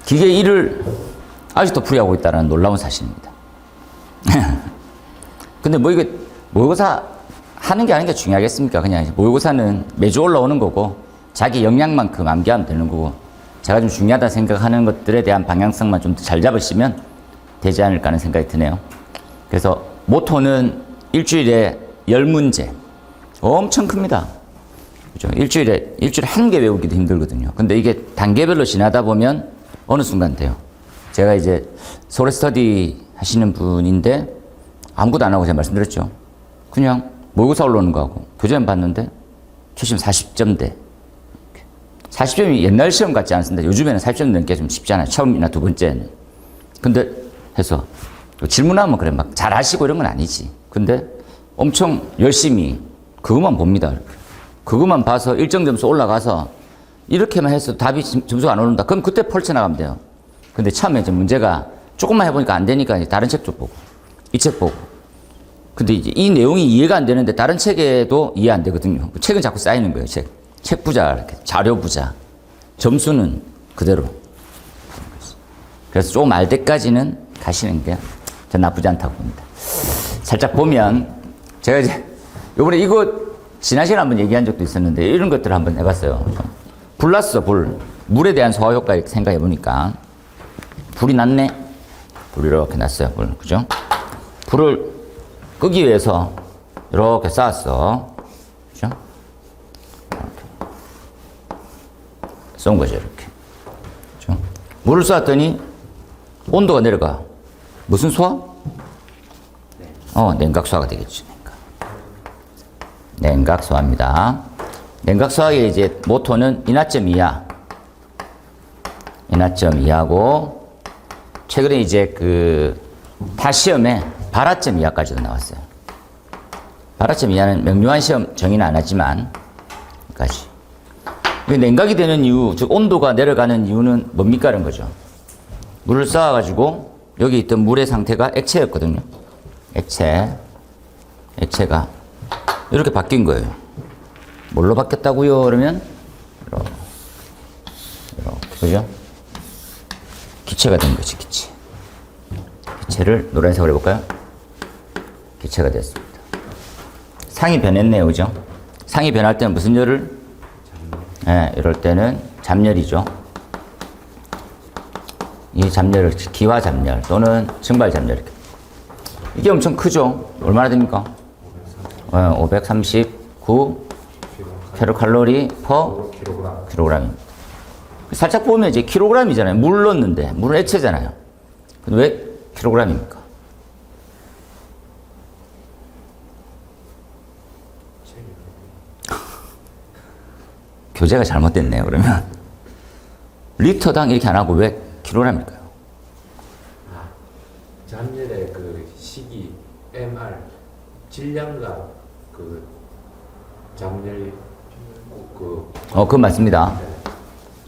기계 일을 아직도 풀이하고 있다는 놀라운 사실입니다. 근데 뭐 이게 모의고사 하는 게 아닌 게 중요하겠습니까? 그냥 모의고사는 매주 올라오는 거고 자기 역량만큼 암기하면 되는 거고 제가 좀 중요하다 생각하는 것들에 대한 방향성만 좀 잘 잡으시면 되지 않을까 하는 생각이 드네요. 그래서 모토는 일주일에 10문제. 엄청 큽니다. 그죠? 일주일에 한 개 외우기도 힘들거든요. 근데 이게 단계별로 지나다 보면 어느 순간 돼요. 제가 이제 서울에 스터디 하시는 분인데 아무것도 안 하고 제가 말씀드렸죠. 그냥 모의고사 올라오는 거하고 교재만 봤는데 최신 40점대. 40점이 옛날 시험 같지 않습니다. 요즘에는 40점 넘는 게 좀 쉽잖아요. 처음이나 두 번째는. 근데 해서 질문하면 그래 막 잘하시고 이런 건 아니지. 근데 엄청 열심히 그것만 봅니다. 그것만 봐서 일정 점수 올라가서 이렇게만 해서 답이 점수가 안 오른다. 그럼 그때 펼쳐나가면 돼요. 근데 처음에 이제 문제가 조금만 해보니까 안 되니까 이제 다른 책도 보고 이 책 보고. 근데 이제 이 내용이 이해가 안 되는데 다른 책에도 이해 안 되거든요. 책은 자꾸 쌓이는 거예요. 책 부자, 이렇게 자료 부자. 점수는 그대로. 그래서 조금 알 때까지는 가시는 게 전 나쁘지 않다고 봅니다. 살짝 보면 제가 이제 요번에 이거 지난 시간에 한번 얘기한 적도 있었는데 이런 것들을 한번 해봤어요. 불 났어, 불. 물에 대한 소화 효과 이렇게 생각해 보니까 불이 났네. 불이 이렇게 났어요, 불. 그죠? 불을 끄기 위해서 이렇게 쌓았어. 그죠? 쏜 거죠, 이렇게. 그죠? 물을 쐈더니 온도가 내려가. 무슨 소화? 냉각소화가 되겠죠. 냉각소화입니다. 냉각소화의 이제 모토는 인하점 이하. 인하점 이하고, 최근에 이제 타 시험에 발화점 이하까지도 나왔어요. 발화점 이하는 명료한 시험 정의는 안 하지만, 까지. 냉각이 되는 이유, 즉 온도가 내려가는 이유는 뭡니까? 이런 거죠. 물을 쌓아가지고, 여기 있던 물의 상태가 액체였거든요. 액체가 이렇게 바뀐 거예요. 뭘로 바뀌었다고요? 그러면 이렇게, 그죠? 기체가 된 거지, 기체. 기체를 노란색으로 해볼까요? 기체가 됐습니다. 상이 변했네요, 그죠? 상이 변할 때는 무슨 열을? 이럴 때는 잡열이죠. 이 잡열을 기화 잡열 또는 증발 잡열 이렇게. 이게 엄청 크죠? 얼마나 됩니까? 539 킬로칼로리 퍼 킬로그램입니다. 살짝 보면 이제 킬로그램이잖아요. 물 넣었는데 물은 액체잖아요. 근데 왜 킬로그램입니까? 교재가 잘못됐네요. 그러면 리터당 이렇게 안 하고 왜 킬로그램일까요? 잡열의 시기 MR 질량과 잡열 그건 맞습니다.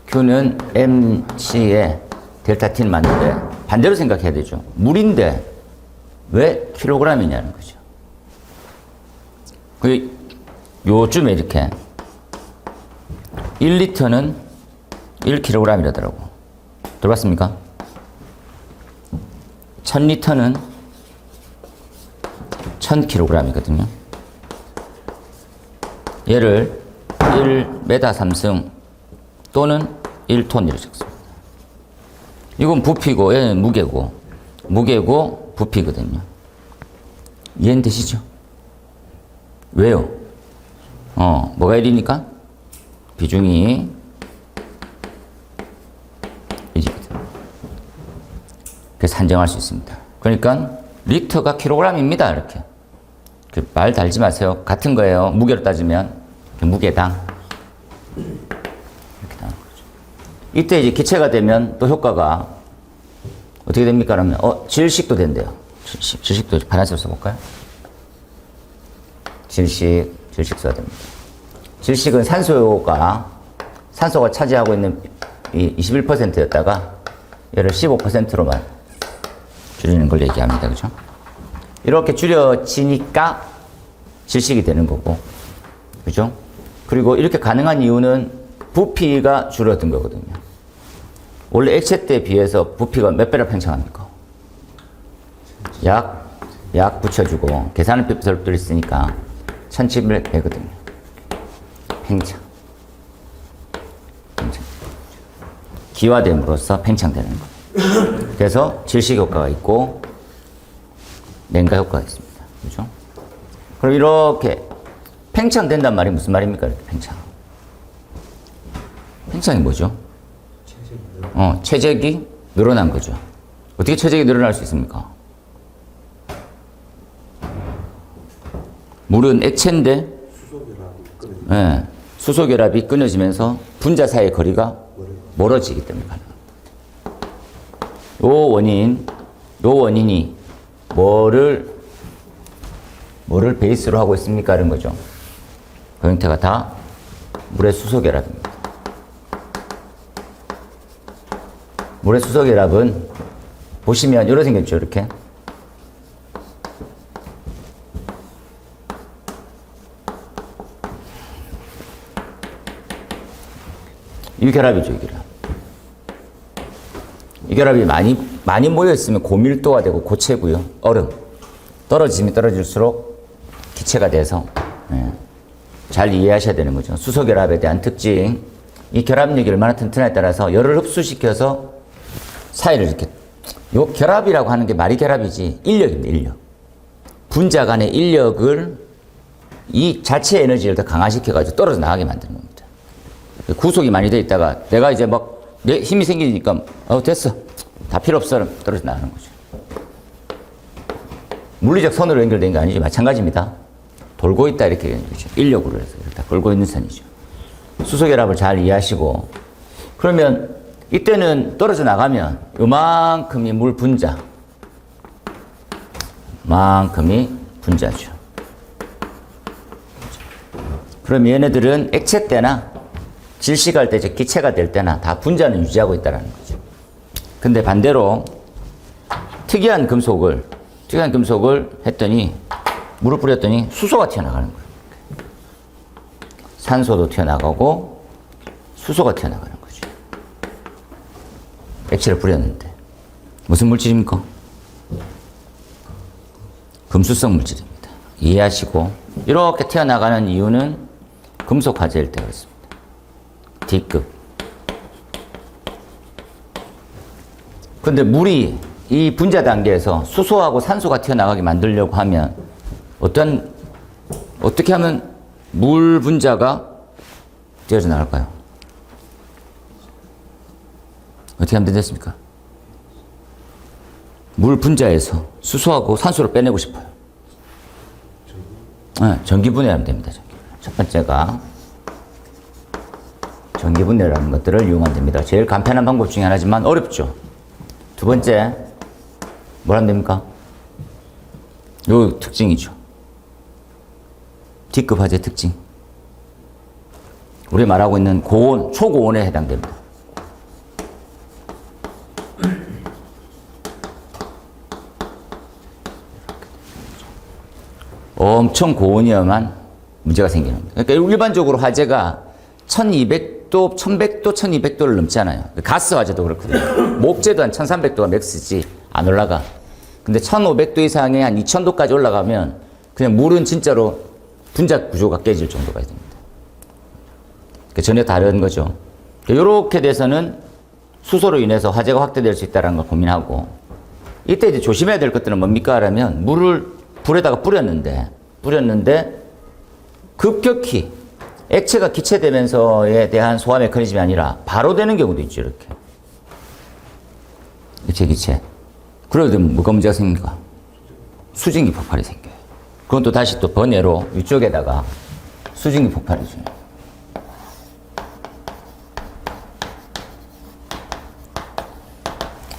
Q는 mc에 델타 T는 맞는데 반대로 생각해야 되죠. 물인데 왜 킬로그램이냐는 거죠. 요즘에 이렇게 1리터는 1kg이라더라고. 들어봤습니까? 1000리터는 1000kg이거든요. 얘를 1m 3승 또는 1톤 적습니다. 이건 부피고 얘는 무게고 부피거든요. 이해는 되시죠? 왜요? 뭐가 1이니까? 비중이 1이거든요. 그래서 한정할 수 있습니다. 그러니까 리터가 킬로그램입니다. 이렇게. 말 달지 마세요. 같은 거예요. 무게로 따지면 무게당 이렇게 나오는 거죠. 이때 이제 기체가 되면 또 효과가 어떻게 됩니까? 그러면 질식도 된대요. 질식도 파란색으로 써볼까요? 질식 써야 됩니다. 질식은 산소가 차지하고 있는 이 21%였다가 얘를 15%로만 줄이는 걸 얘기합니다. 그죠? 이렇게 줄여지니까 질식이 되는 거고. 그죠? 그리고 이렇게 가능한 이유는 부피가 줄어든 거거든요. 원래 액체 때에 비해서 부피가 몇 배나 팽창합니까? 약 붙여주고 계산은 별도로 있으니까 1700배거든요. 팽창. 기화됨으로써 팽창되는 거예요. 그래서 질식 효과가 있고 냉각 효과가 있습니다. 그렇죠? 그럼 이렇게 팽창된단 말이 무슨 말입니까? 이렇게 팽창. 팽창이 뭐죠? 체적이 늘어난 거죠. 어떻게 체적이 늘어날 수 있습니까? 물은 액체인데 수소결합이 끊어지면서 분자 사이의 거리가 멀어지기 때문에 가능합니다. 요 원인이 뭐를 베이스로 하고 있습니까? 이런 거죠. 그 형태가 다 물의 수소결합입니다. 물의 수소결합은 보시면 이렇게 생겼죠. 이렇게. 이 결합이죠, 이 결합. 이 결합이 많이 모여있으면 고밀도가 되고 고체고요. 얼음. 떨어지면 떨어질수록 기체가 돼서, 잘 이해하셔야 되는 거죠. 수소결합에 대한 특징. 이 결합력이 얼마나 튼튼하에 따라서 열을 흡수시켜서 사이를 이렇게, 요 결합이라고 하는 게 말이 결합이지, 인력입니다, 인력. 분자 간의 인력을 이 자체 에너지를 더 강화시켜가지고 떨어져 나가게 만드는 겁니다. 구속이 많이 돼 있다가 내가 이제 막 내 힘이 생기니까 됐어 다 필요 없어 떨어져 나가는 거죠. 물리적 선으로 연결된 게 아니죠. 마찬가지입니다. 돌고 있다 이렇게 연결되죠. 인력으로 해서 이렇게 돌고 있는 선이죠. 수소결합을 잘 이해하시고 그러면 이때는 떨어져 나가면 요만큼이 물 분자 만큼이 분자죠. 그럼 얘네들은 액체 때나 질식할 때, 즉 기체가 될 때나 다 분자는 유지하고 있다는 거죠. 근데 반대로 특이한 금속을 했더니 물을 뿌렸더니 수소가 튀어나가는 거예요. 산소도 튀어나가고 수소가 튀어나가는 거죠. 액체를 뿌렸는데 무슨 물질입니까? 금수성 물질입니다. 이해하시고 이렇게 튀어나가는 이유는 금속 화재일 때가 있습니다. D급. 근데 물이 이 분자 단계에서 수소하고 산소가 튀어나가게 만들려고 하면 어떻게 하면 물 분자가 튀어져 나갈까요? 어떻게 하면 되겠습니까? 물 분자에서 수소하고 산소를 빼내고 싶어요. 전기 분해하면 됩니다. 첫 번째가 전기 분해라는 것들을 이용하면 됩니다. 제일 간편한 방법 중에 하나지만 어렵죠. 두 번째, 뭘 하면 됩니까? 요 특징이죠. D급 화재 특징. 우리 말하고 있는 고온, 초고온에 해당됩니다. 엄청 고온이어만 문제가 생기는 겁니다. 그러니까 일반적으로 화재가 1200도, 1100도, 1200도를 넘지 않아요. 가스 화재도 그렇거든요. 목재도 한 1300도가 맥스지 안 올라가. 근데 1500도 이상에 한 2000도까지 올라가면 그냥 물은 진짜로 분자 구조가 깨질 정도가 됩니다. 전혀 다른 거죠. 이렇게 돼서는 수소로 인해서 화재가 확대될 수 있다는 걸 고민하고 이때 이제 조심해야 될 것들은 뭡니까? 라면 물을 불에다가 뿌렸는데 급격히 액체가 기체되면서에 대한 소화 메커니즘이 아니라 바로 되는 경우도 있죠. 이렇게 액체 기체. 그러면 뭐가 문제가 생깁니까? 수증기 폭발이 생겨요. 그건 또 다시 또 번외로 이쪽에다가 수증기 폭발이죠.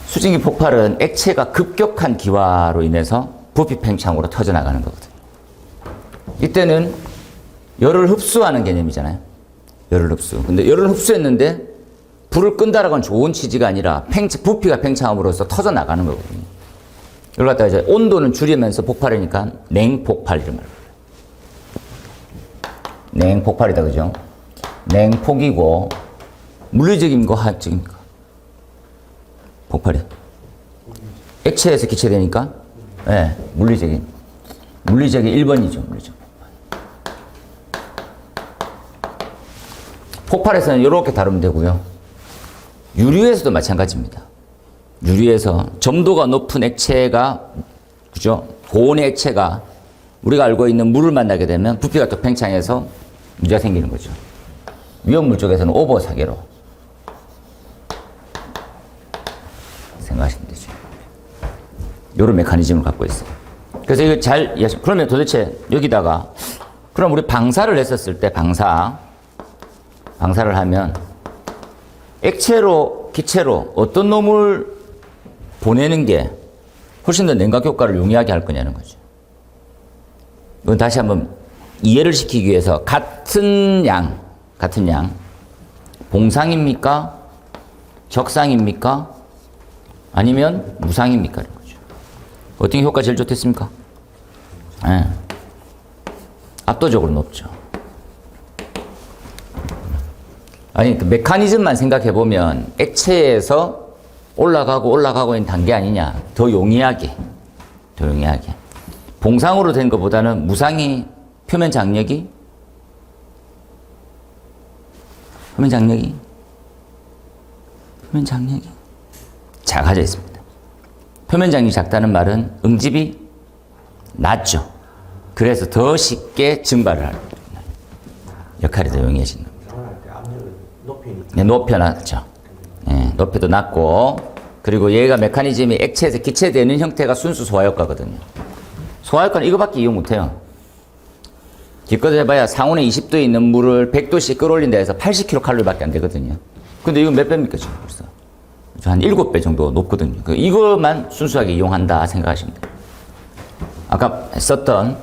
수증기 폭발은 액체가 급격한 기화로 인해서 부피 팽창으로 터져나가는 거거든요. 이때는 열을 흡수하는 개념이잖아요. 열을 흡수. 근데 열을 흡수했는데 불을 끈다라고 하는 좋은 취지가 아니라 부피가 팽창함으로써 터져나가는 거거든요. 이걸 갖다가 이제 온도는 줄이면서 폭발이니까 냉폭발 이런 말이에요. 냉폭발이다, 그죠? 냉폭이고 물리적인 거 화학적인 거. 폭발이. 액체에서 기체되니까, 네, 물리적인 1번이죠, 물리적. 폭발에서는 이렇게 다루면 되고요. 유리에서도 마찬가지입니다. 유리에서 점도가 높은 액체가, 그죠? 고온의 액체가 우리가 알고 있는 물을 만나게 되면 부피가 또 팽창해서 문제가 생기는 거죠. 위험물 쪽에서는 오버 사계로 생각하시면 되죠. 이런 메커니즘을 갖고 있어요. 그래서 이거 잘 이해하시면, 그러면 도대체 여기다가, 그럼 우리 방사를 했었을 때 방사를 하면 액체로, 기체로 어떤 놈을 보내는 게 훨씬 더 냉각 효과를 용이하게 할 거냐는 거죠. 이건 다시 한번 이해를 시키기 위해서 같은 양, 봉상입니까? 적상입니까? 아니면 무상입니까? 이런 거죠. 어떤 효과 제일 좋겠습니까? 네. 압도적으로 높죠. 아니, 그 메커니즘만 생각해 보면 액체에서 올라가고 있는 단계 아니냐. 더 용이하게. 봉상으로 된 것보다는 무상이 표면 장력이 작아져 있습니다. 표면 장력이 작다는 말은 응집이 낮죠. 그래서 더 쉽게 증발을 하는 역할이 더 용이해지는 겁니다. 네, 높여놨죠. 네, 높이도 낮고, 그리고 얘가 메커니즘이 액체에서 기체되는 형태가 순수 소화효과거든요. 소화효과는 이거밖에 이용 못해요. 기껏 해봐야 상온에 20도에 있는 물을 100도씩 끌어올린다 해서 80kcal밖에 안 되거든요. 근데 이건 몇 배입니까, 지금 벌써? 한 7배 정도 높거든요. 이것만 순수하게 이용한다 생각하시면 돼요. 아까 썼던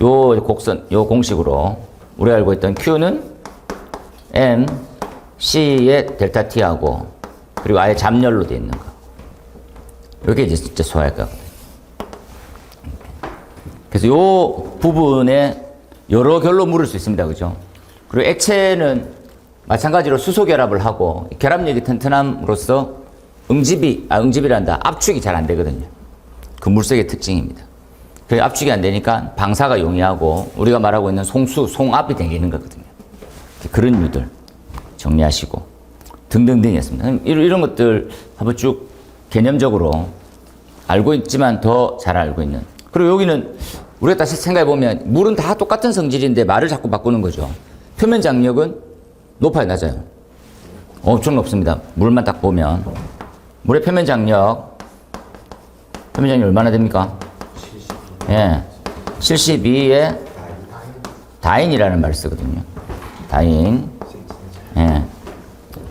요 공식으로 우리가 알고 있던 Q는 M, C의 델타 T하고, 그리고 아예 잡열로 되어 있는 거. 이게 이제 진짜 소화효과거든요. 그래서 요 부분에 여러 결로 물을 수 있습니다. 그죠? 그리고 액체는 마찬가지로 수소 결합을 하고, 결합력이 튼튼함으로써 응집이란다. 압축이 잘 안 되거든요. 그 물색의 특징입니다. 그 압축이 안 되니까 방사가 용이하고, 우리가 말하고 있는 송압이 되는 거거든요. 그런 유들 정리하시고, 등등등이었습니다. 이런 것들 한번 쭉 개념적으로 알고 있지만 더 잘 알고 있는. 그리고 여기는 우리가 다시 생각해보면 물은 다 똑같은 성질인데 말을 자꾸 바꾸는 거죠. 표면 장력은 높아요, 낮아요? 엄청 높습니다. 물만 딱 보면. 물의 표면 장력 얼마나 됩니까? 72에 다인이라는 말을 쓰거든요. 다인.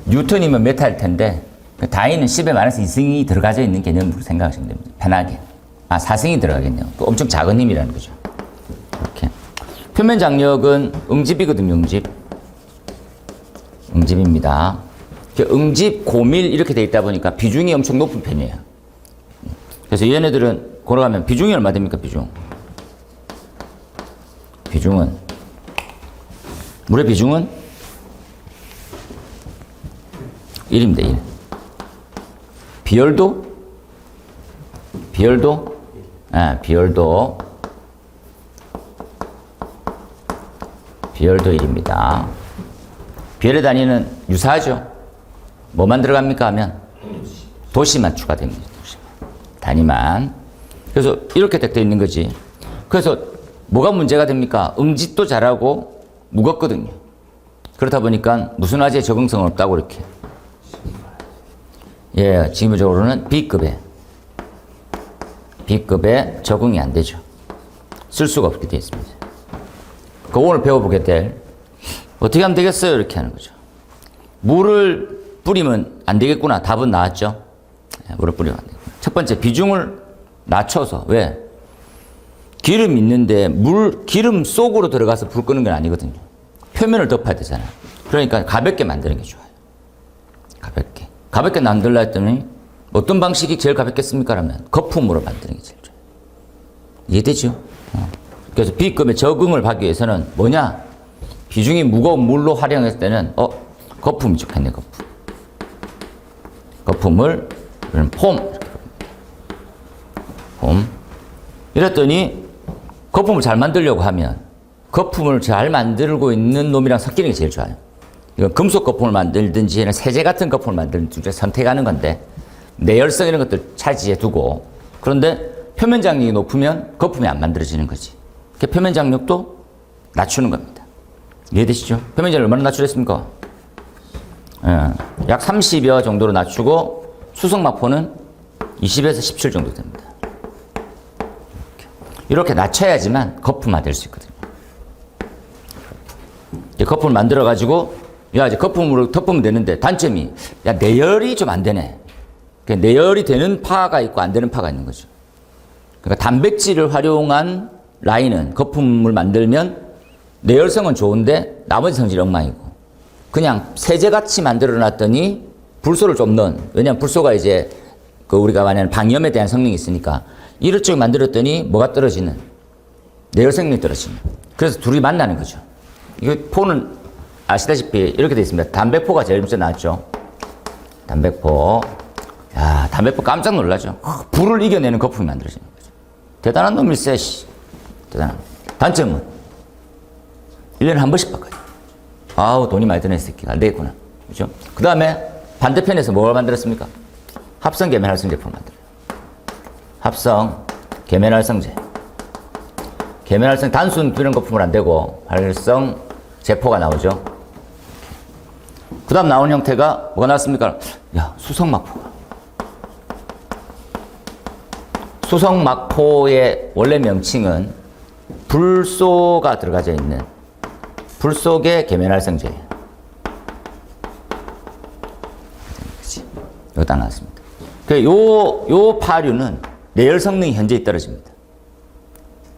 뉴턴이면 메타일 텐데, 다인은 10에 마이너스 2승이 들어가져 있는 개념으로 생각하시면 됩니다. 편하게. 4승이 들어가겠네요. 엄청 작은 힘이라는 거죠. 이렇게. 표면 장력은 응집이거든요, 응집입니다. 응집, 고밀 이렇게 돼 있다 보니까 비중이 엄청 높은 편이에요. 그래서 얘네들은 걸어가면 비중이 얼마 됩니까, 비중은? 물의 비중은 1입니다, 1. 비열도? 비열도 1입니다. 비열의 단위는 유사하죠. 뭐만 들어갑니까 하면 도시만 추가됩니다. 단위만. 그래서 이렇게 딱 되어 있는 거지. 그래서 뭐가 문제가 됩니까? 응집도 잘하고 무겁거든요. 그렇다 보니까 무슨 화재에 적응성은 없다고 이렇게. 지금적으로는 B급에 적응이 안 되죠. 쓸 수가 없게 되어 있습니다. 그 오늘 배워보게 될, 어떻게 하면 되겠어요? 이렇게 하는 거죠. 물을 뿌리면 안 되겠구나. 답은 나왔죠? 물을 뿌리면 안 되겠구나. 첫 번째, 비중을 낮춰서. 왜? 기름 있는데 기름 속으로 들어가서 불 끄는 건 아니거든요. 표면을 덮어야 되잖아요. 그러니까 가볍게 만드는 게 좋아요. 가볍게 만들라 했더니 어떤 방식이 제일 가볍겠습니까? 라면 거품으로 만드는 게 제일 좋아요. 이해되죠? 그래서 B급에 적응을 하기 위해서는 뭐냐? 비중이 무거운 물로 활용했을 때는 거품이 좋겠네, 거품을 이런 폼. 폼. 이랬더니 거품을 잘 만들려고 하면 거품을 잘 만들고 있는 놈이랑 섞이는 게 제일 좋아요. 이건 금속 거품을 만들든지 아니면 세제 같은 거품을 만들든지 선택하는 건데 내열성 이런 것들 차지해 두고 그런데 표면 장력이 높으면 거품이 안 만들어지는 거지. 표면 장력도 낮추는 겁니다. 이해되시죠? 표면 장력 얼마나 낮추랬습니까? 약 30여 정도로 낮추고 수성막포는 20에서 17 정도 됩니다. 이렇게 낮춰야지만 거품화 될 수 있거든요. 거품을 만들어가지고 야 이제 거품으로 덮으면 되는데 단점이 야 내열이 좀 안 되네. 내열이 되는 파가 있고 안 되는 파가 있는 거죠. 그러니까 단백질을 활용한 라인은 거품을 만들면 내열성은 좋은데 나머지 성질이 엉망이고 그냥 세제같이 만들어 놨더니 불소를 좀 넣은 왜냐하면 불소가 이제 그 우리가 말하는 방염에 대한 성능이 있으니까 이렇게 만들었더니 뭐가 떨어지는 내열성능이 떨어지는 그래서 둘이 만나는 거죠. 이거 포는 아시다시피 이렇게 되어 있습니다. 담백포가 제일 먼저 나왔죠. 담백포. 야, 담배포 깜짝 놀라죠. 불을 이겨내는 거품이 만들어지는 거죠. 대단한 놈일세, 씨. 대단한. 단점은 1년에 한 번씩 바꿔요. 아우, 돈이 많이 드는 새끼가 안 되겠구나. 그죠? 그 다음에 반대편에서 뭘 만들었습니까? 합성 계면활성 제품을 만들어요. 합성 계면활성제. 계면활성 단순 기름 거품을 안 되고 활성 제포가 나오죠. 그 다음 나온 형태가 뭐가 나왔습니까? 야, 수성막포가. 수성막포의 원래 명칭은 불소가 들어가져 있는 불속의 계면활성제예요. 여기 딱 나왔습니다. 요 파류는 내열 성능이 현저히 떨어집니다.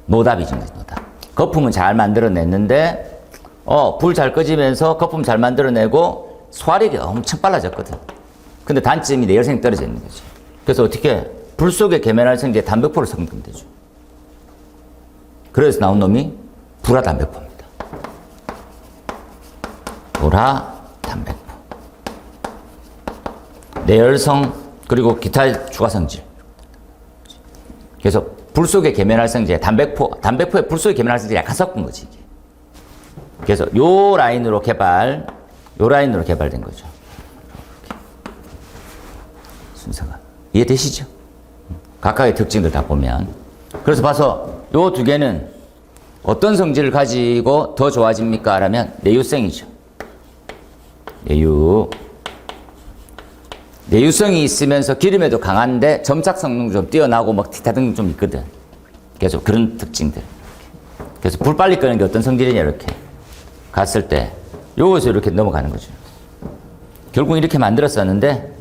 노답이죠, 노답. 거품은 잘 만들어냈는데, 불 잘 꺼지면서 거품 잘 만들어내고 소화력이 엄청 빨라졌거든. 근데 단점이 내열 성능이 떨어져 있는 거죠. 그래서 어떻게 불 속의 계면활성제에 담백포를 섞으면 되죠. 그래서 나온 놈이 불화 담백포입니다. 불화 담백포. 내열성 그리고 기타 추가 성질. 그래서 불 속의 계면활성제 담백포에 불 속의 계면활성제 약간 섞은 거지 이게. 그래서 요 라인으로 개발된 거죠. 순서가 이해되시죠? 각각의 특징들 다 보면. 그래서 봐서 요 두 개는 어떤 성질을 가지고 더 좋아집니까? 라면 내유성이죠. 내유성이 있으면서 기름에도 강한데 점착 성능 좀 뛰어나고 막 티타등 좀 있거든. 계속 그런 특징들. 그래서 불 빨리 끄는 게 어떤 성질이냐 이렇게 갔을 때 요것을 이렇게 넘어가는 거죠. 결국 이렇게 만들었었는데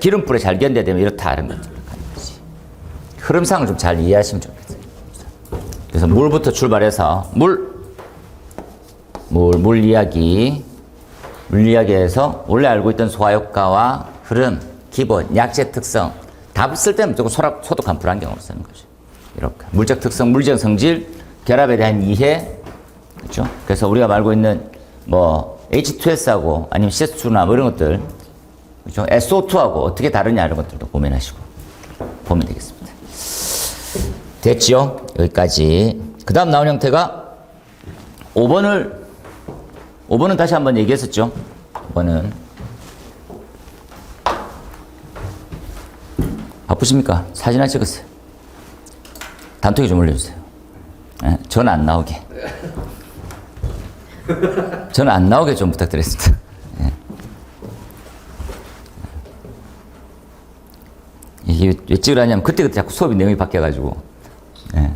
기름불에 잘 견뎌야 되면 이렇다 이런 것들 가는 거지. 흐름상을 좀 잘 이해하시면 좋겠어요. 그래서 물부터 출발해서 물 이야기에서 원래 알고 있던 소화효과와 흐름, 기본, 약재 특성 다 쓸 때는 무조건 소독한 불안경으로 쓰는 거죠. 이렇게 물적 특성, 물적 성질, 결합에 대한 이해, 그렇죠? 그래서 우리가 알고 있는 뭐 H2S하고 아니면 CS2나 뭐 이런 것들, 그렇죠? SO2하고 어떻게 다르냐 이런 것들도 고민하시고 보면 되겠습니다. 됐죠? 여기까지. 그 다음 나온 형태가 5번은 다시 한번 얘기했었죠. 5번은 바쁘십니까? 사진 하나 찍었어요. 단톡에 좀 올려주세요. 네? 전 안 나오게. 저는 안 나오게 좀 부탁드렸습니다. 네. 이게 왜 찍으라냐면 그때그때 자꾸 수업이 내용이 바뀌어가지고 네.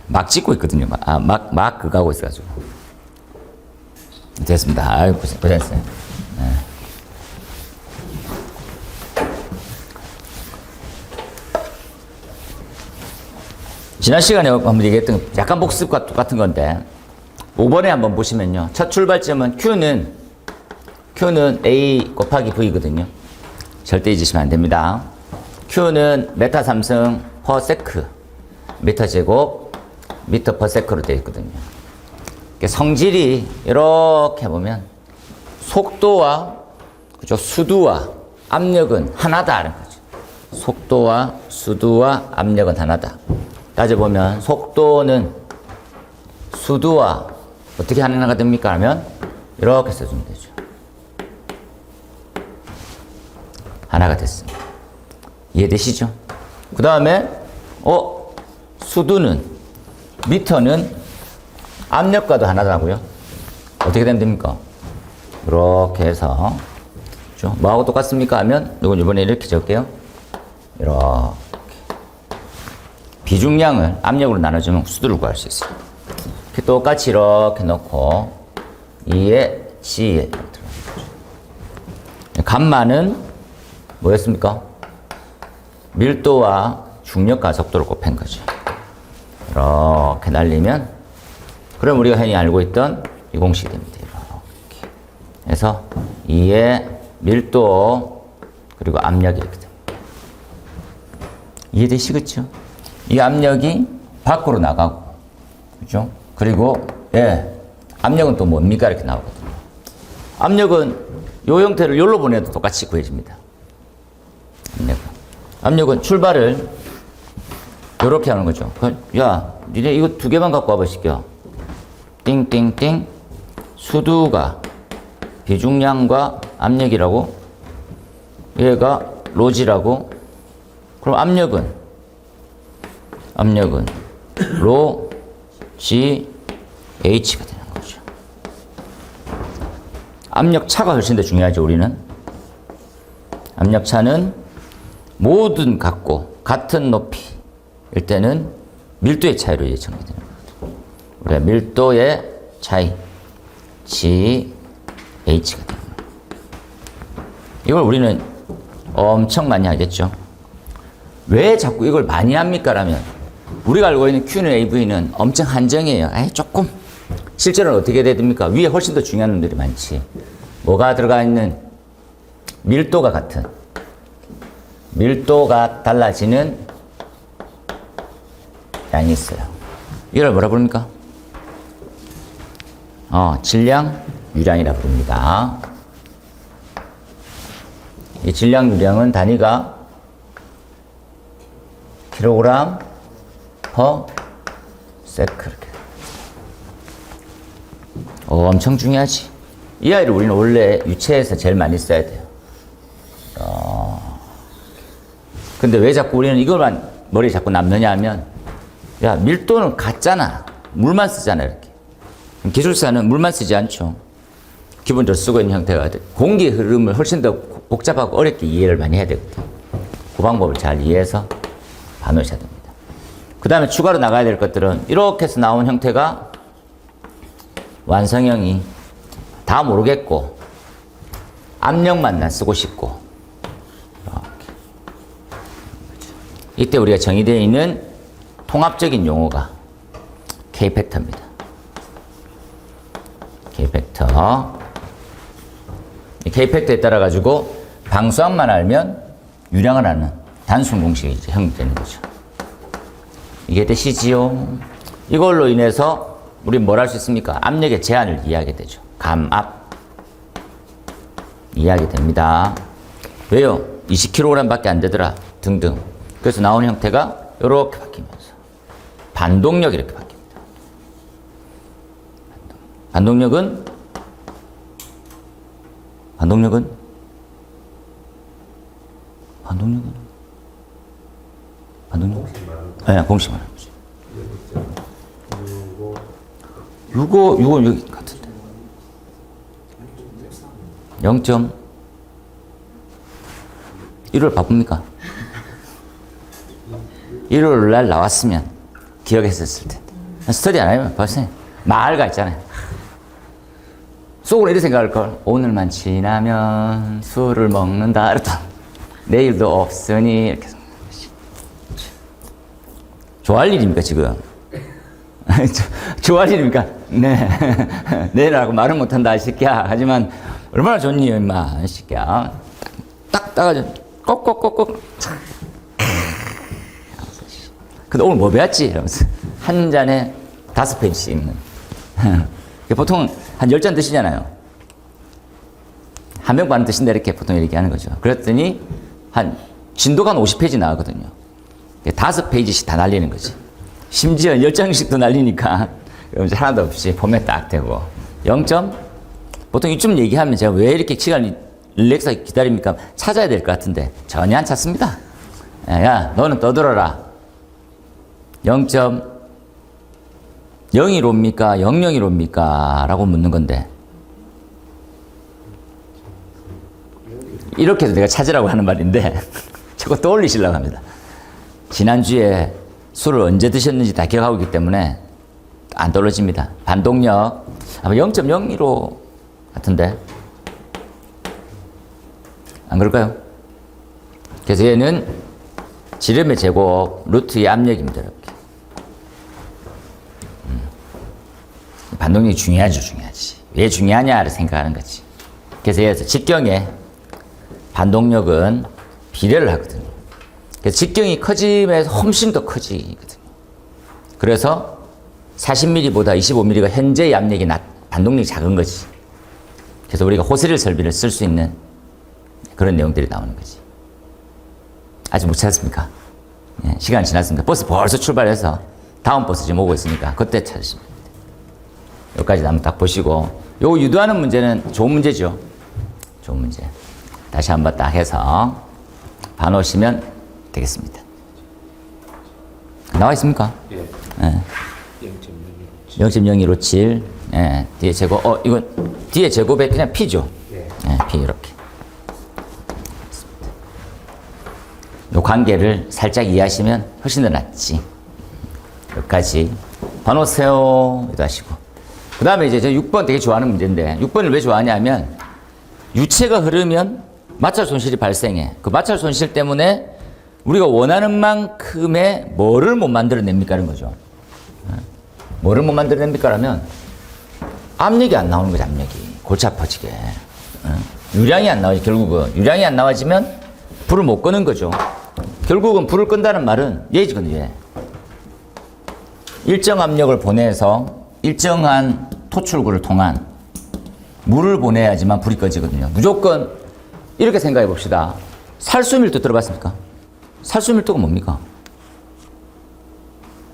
막 찍고 있거든요. 막 그거 하고 있어가지고. 됐습니다. 아유, 고생했어요. 네. 지난 시간에 한번 얘기했던 약간 복습과 똑같은 건데 5번에 한번 보시면요. 첫 출발점은 Q는 A 곱하기 V거든요. 절대 잊으시면 안 됩니다. Q는 메타 3승 퍼 세크 미터 제곱 미터 퍼 세크로 되어 있거든요. 성질이 이렇게 보면 속도와 그죠? 수두와 압력은 하나다라는 거죠. 속도와 수두와 압력은 하나다. 따져보면 속도는 수두와 어떻게 하나가 됩니까? 하면 이렇게 써주면 되죠. 하나가 됐습니다. 이해되시죠? 그 다음에 수두는 미터는 압력과도 하나다고요. 어떻게 되면 됩니까? 이렇게 해서 뭐하고 똑같습니까? 하면 이건 이번에 이렇게 적을게요. 이렇게 비중량을 압력으로 나눠주면 수두를 구할 수 있어요. 이렇게 똑같이 이렇게 넣고 2의 G에 들어가는 거죠. 감마는 뭐였습니까? 밀도와 중력과 속도를 곱한 거죠. 이렇게 날리면 그럼 우리가 흔히 알고 있던 이 공식이 됩니다. 이렇게 해서 2의 밀도 그리고 압력이 이렇게 됩니다. 이해되시겠죠? 이 압력이 밖으로 나가고 그죠? 그리고 압력은 또 뭡니까? 이렇게 나오거든요. 압력은 이 형태를 여기로 보내도 똑같이 구해집니다. 압력은 출발을 이렇게 하는 거죠. 야, 니네 이거 2개만 갖고 와봐, 시켜. 띵띵띵. 수두가 비중량과 압력이라고. 얘가 로지라고. 그럼 압력은 로, G, H가 되는 거죠. 압력 차가 훨씬 더 중요하죠, 우리는. 압력 차는 모든 같은 높이일 때는 밀도의 차이로 이제 정리되는 거거든요. 우리가 밀도의 차이, G, H가 되는 거예요. 이걸 우리는 엄청 많이 하겠죠. 왜 자꾸 이걸 많이 합니까? 라면 우리가 알고 있는 Q는 AV는 엄청 한정이에요. 조금. 실제로는 어떻게 됩니까? 위에 훨씬 더 중요한 놈들이 많지. 뭐가 들어가 있는 밀도가 같은 밀도가 달라지는 양이 있어요. 이걸 뭐라 부릅니까? 질량 유량이라 부릅니다. 이 질량 유량은 단위가 킬로그램 퍼 세크 이렇게. 엄청 중요하지. 이 아이를 우리는 원래 유체에서 제일 많이 써야 돼요. 근데 왜 자꾸 우리는 이걸만 머리에 자꾸 남느냐 하면, 야, 밀도는 같잖아. 물만 쓰잖아, 이렇게. 기술사는 물만 쓰지 않죠. 기본적으로 쓰고 있는 형태가 공기 흐름을 훨씬 더 복잡하고 어렵게 이해를 많이 해야 되거든요. 그 방법을 잘 이해해서 봐놓으셔야 됩니다. 그 다음에 추가로 나가야 될 것들은 이렇게 해서 나온 형태가 완성형이 다 모르겠고 압력만 난 쓰고 싶고 이렇게. 이때 우리가 정의되어 있는 통합적인 용어가 K팩터입니다. K팩터. 이 K팩터에 따라 가지고 방수압만 알면 유량을 아는 단순 공식이 이제 형성되는 거죠. 이게 되시지요? 이걸로 인해서 우리 뭘 할 수 있습니까? 압력의 제한을 이해하게 되죠. 감압. 이해하게 됩니다. 왜요? 20kg 밖에 안 되더라. 등등. 그래서 나오는 형태가 이렇게 바뀌면서 반동력 이렇게 바뀝니다. 반동력은 네, 공식 말하는 거지. 6호 여기 같은데. 0점 1월 바쁩니까? 1월 날 나왔으면 기억했었을 텐데. 스터디 안 하면 벌써 말가 있잖아요. 속으로 이렇게 생각할걸. 오늘만 지나면 술을 먹는다. 이랬다. 내일도 없으니 이렇게 좋아할 일입니까 지금? 좋아할 일입니까? 네. 내일하고 말은 못한다 이 새끼야. 하지만 얼마나 좋니 임마 이 새끼야. 딱 따가지고 꼭꼭꼭꼭. 근데 오늘 뭐 배웠지? 이러면서 한 잔에 5펜씩 있는. 보통 한 10잔 드시잖아요. 한 명 반은 뜻인데 이렇게 보통 얘기하는 거죠. 그랬더니 진도가 한 50페이지 나오거든요. 5페이지씩 다 날리는 거지. 심지어 10장씩도 날리니까 하나도 없이 폼에 딱 되고 0점? 보통 이쯤 얘기하면 제가 왜 이렇게 시간이 릴렉스하게 기다립니까? 찾아야 될 것 같은데 전혀 안 찾습니다. 야, 너는 떠들어라. 0점. 0이로입니까? 00이로입니까? 라고 묻는 건데 이렇게 해서 내가 찾으라고 하는 말인데 자꾸 떠올리시려고 합니다. 지난주에 술을 언제 드셨는지 다 기억하고 있기 때문에 안 떨어집니다. 반동력 아마 0.01호 같은데 안 그럴까요? 그래서 얘는 지름의 제곱 루트의 압력입니다. 이렇게. 반동력이 중요하지. 왜 중요하냐를 생각하는 거지. 그래서 얘에서 직경에 반동력은 비례를 하거든요. 그래서 직경이 커지면서 훨씬 더 커지거든요. 그래서 40mm보다 25mm가 현재의 압력이 반동력이 작은 거지. 그래서 우리가 호스릴 설비를 쓸 수 있는 그런 내용들이 나오는 거지. 아직 못 찾았습니까? 예, 시간 지났습니다. 버스 벌써 출발해서 다음 버스 지금 오고 있으니까 그때 찾으시면 됩니다. 여기까지 한번 딱 보시고 요거 유도하는 문제는 좋은 문제죠. 좋은 문제. 다시 한번 딱 해서 봐놓으시면 되겠습니다. 나와 있습니까? 예. 예. 0.0157. 예. 뒤에 제곱. 이건 뒤에 제곱에 그냥 P죠. 예. 예, P 이렇게. 요 관계를 살짝 이해하시면 훨씬 더 낫지. 여기까지 봐놓으세요. 이도 하시고. 그 다음에 이제 저 6번 되게 좋아하는 문제인데 6번을 왜 좋아하냐면 유체가 흐르면 마찰 손실이 발생해. 그 마찰 손실 때문에 우리가 원하는 만큼의 뭐를 못 만들어냅니까? 라는 거죠. 뭐를 못 만들어냅니까? 라면 압력이 안 나오는 거죠. 압력이. 골치 아파지게. 유량이 안 나오지. 결국은. 유량이 안 나와지면 불을 못 끄는 거죠. 결국은 불을 끈다는 말은 얘지거든요. 얘. 일정 압력을 보내서 일정한 토출구를 통한 물을 보내야지만 불이 꺼지거든요. 무조건 이렇게 생각해 봅시다. 살수밀도 들어봤습니까? 살수밀도가 뭡니까?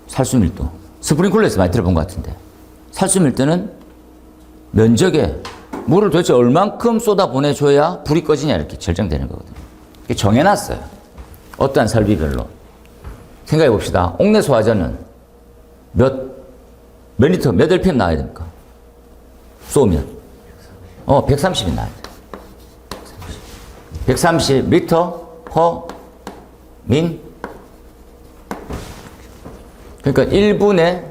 살수밀도. 스프링클러에서 많이 들어본 것 같은데. 살수밀도는 면적에 물을 도대체 얼만큼 쏟아 보내줘야 불이 꺼지냐 이렇게 결정되는 거거든요. 이게 정해놨어요. 어떠한 설비별로. 생각해 봅시다. 옥내 소화전은 몇 리터, 몇 RPM 나와야 됩니까? 쏘면. 130이 나와야 돼. 130 리터 퍼 민. 그러니까 1분에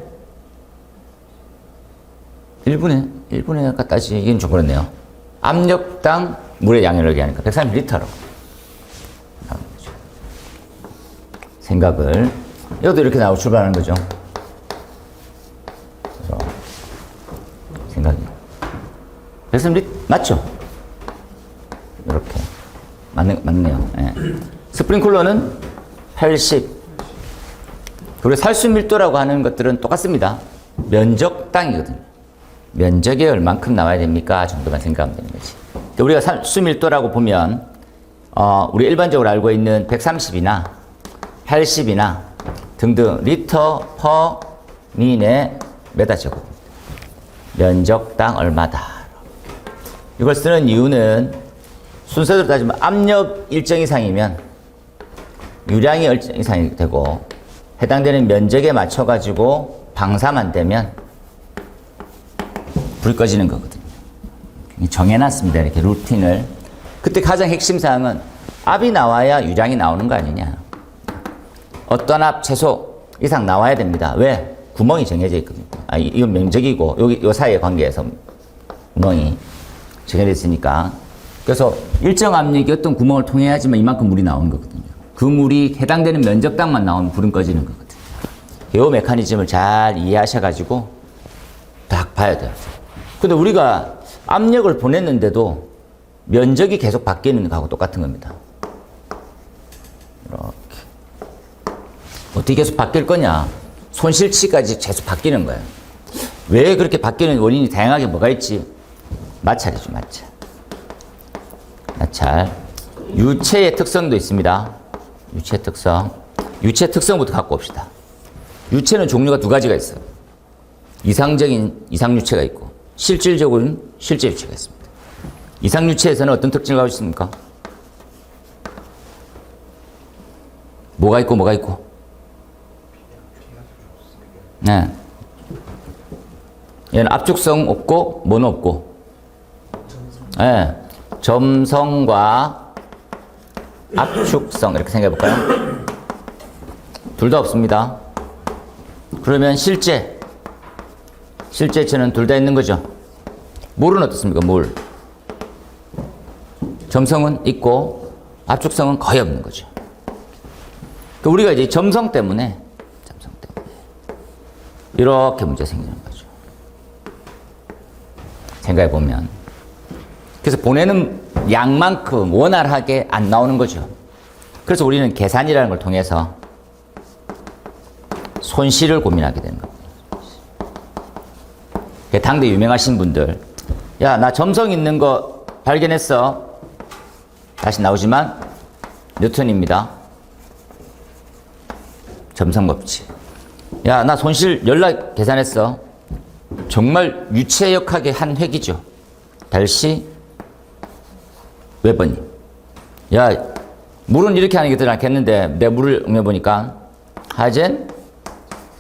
갖다지, 이건 좀 그렇네요. 압력당 물의 양을 얘기하니까 130리터로. 생각을. 이것도 이렇게 나오고 출발하는 거죠. 생각이. 130리터, 맞죠? 이렇게. 맞네요. 예. 스프링클러는 80. 그리고 살수밀도라고 하는 것들은 똑같습니다. 면적당이거든요. 면적에 얼만큼 나와야 됩니까? 정도만 생각하면 되는 거지. 우리가 살수밀도라고 보면, 우리 일반적으로 알고 있는 130이나 80이나 등등 리터 퍼 민의 메다 제곱. 면적당 얼마다. 이걸 쓰는 이유는 순서대로 따지면 압력 일정 이상이면 유량이 일정 이상이 되고 해당되는 면적에 맞춰가지고 방사만 되면 불 꺼지는 거거든요. 정해놨습니다. 이렇게 루틴을. 그때 가장 핵심 사항은 압이 나와야 유량이 나오는 거 아니냐. 어떤 압 최소 이상 나와야 됩니다. 왜? 구멍이 정해져 있거든요. 이건 면적이고 여기 요 사이의 관계에서 구멍이 정해져 있으니까. 그래서 일정 압력이 어떤 구멍을 통해야지만 이만큼 물이 나오는 거거든요. 그 물이 해당되는 면적당만 나오면 불은 꺼지는 거거든요. 이 메커니즘을 잘 이해하셔가지고 딱 봐야 돼요. 근데 우리가 압력을 보냈는데도 면적이 계속 바뀌는 거하고 똑같은 겁니다. 이렇게. 어떻게 계속 바뀔 거냐? 손실치까지 계속 바뀌는 거예요. 왜 그렇게 바뀌는 원인이 다양하게 뭐가 있지? 마찰이죠, 마찰. 잘. 유체의 특성도 있습니다. 유체 특성. 유체 특성부터 갖고 옵시다. 유체는 종류가 두 가지가 있어요. 이상적인 이상유체가 있고 실질적으로는 실제 유체가 있습니다. 이상유체에서는 어떤 특징을 가지고 있습니까? 뭐가 있고 뭐가 있고? 네. 얘는 압축성 없고 뭐는 없고? 네. 점성과 압축성 이렇게 생각해 볼까요? 둘 다 없습니다. 그러면 실제체는 둘 다 있는 거죠. 물은 어떻습니까? 물. 점성은 있고 압축성은 거의 없는 거죠. 우리가 이제 점성 때문에 이렇게 문제 생기는 거죠. 생각해 보면. 그래서 보내는 양만큼 원활하게 안 나오는 거죠. 그래서 우리는 계산이라는 걸 통해서 손실을 고민하게 되는 겁니다. 당대 유명하신 분들, 야, 나 점성 있는 거 발견했어. 다시 나오지만 뉴턴입니다. 점성 법칙. 야, 나 손실 연락 계산했어. 정말 유체역학의 한 획이죠. 달시 웨버님. 야, 물은 이렇게 하는 게 더 낫겠는데 내 물을 옮겨보니까 하젠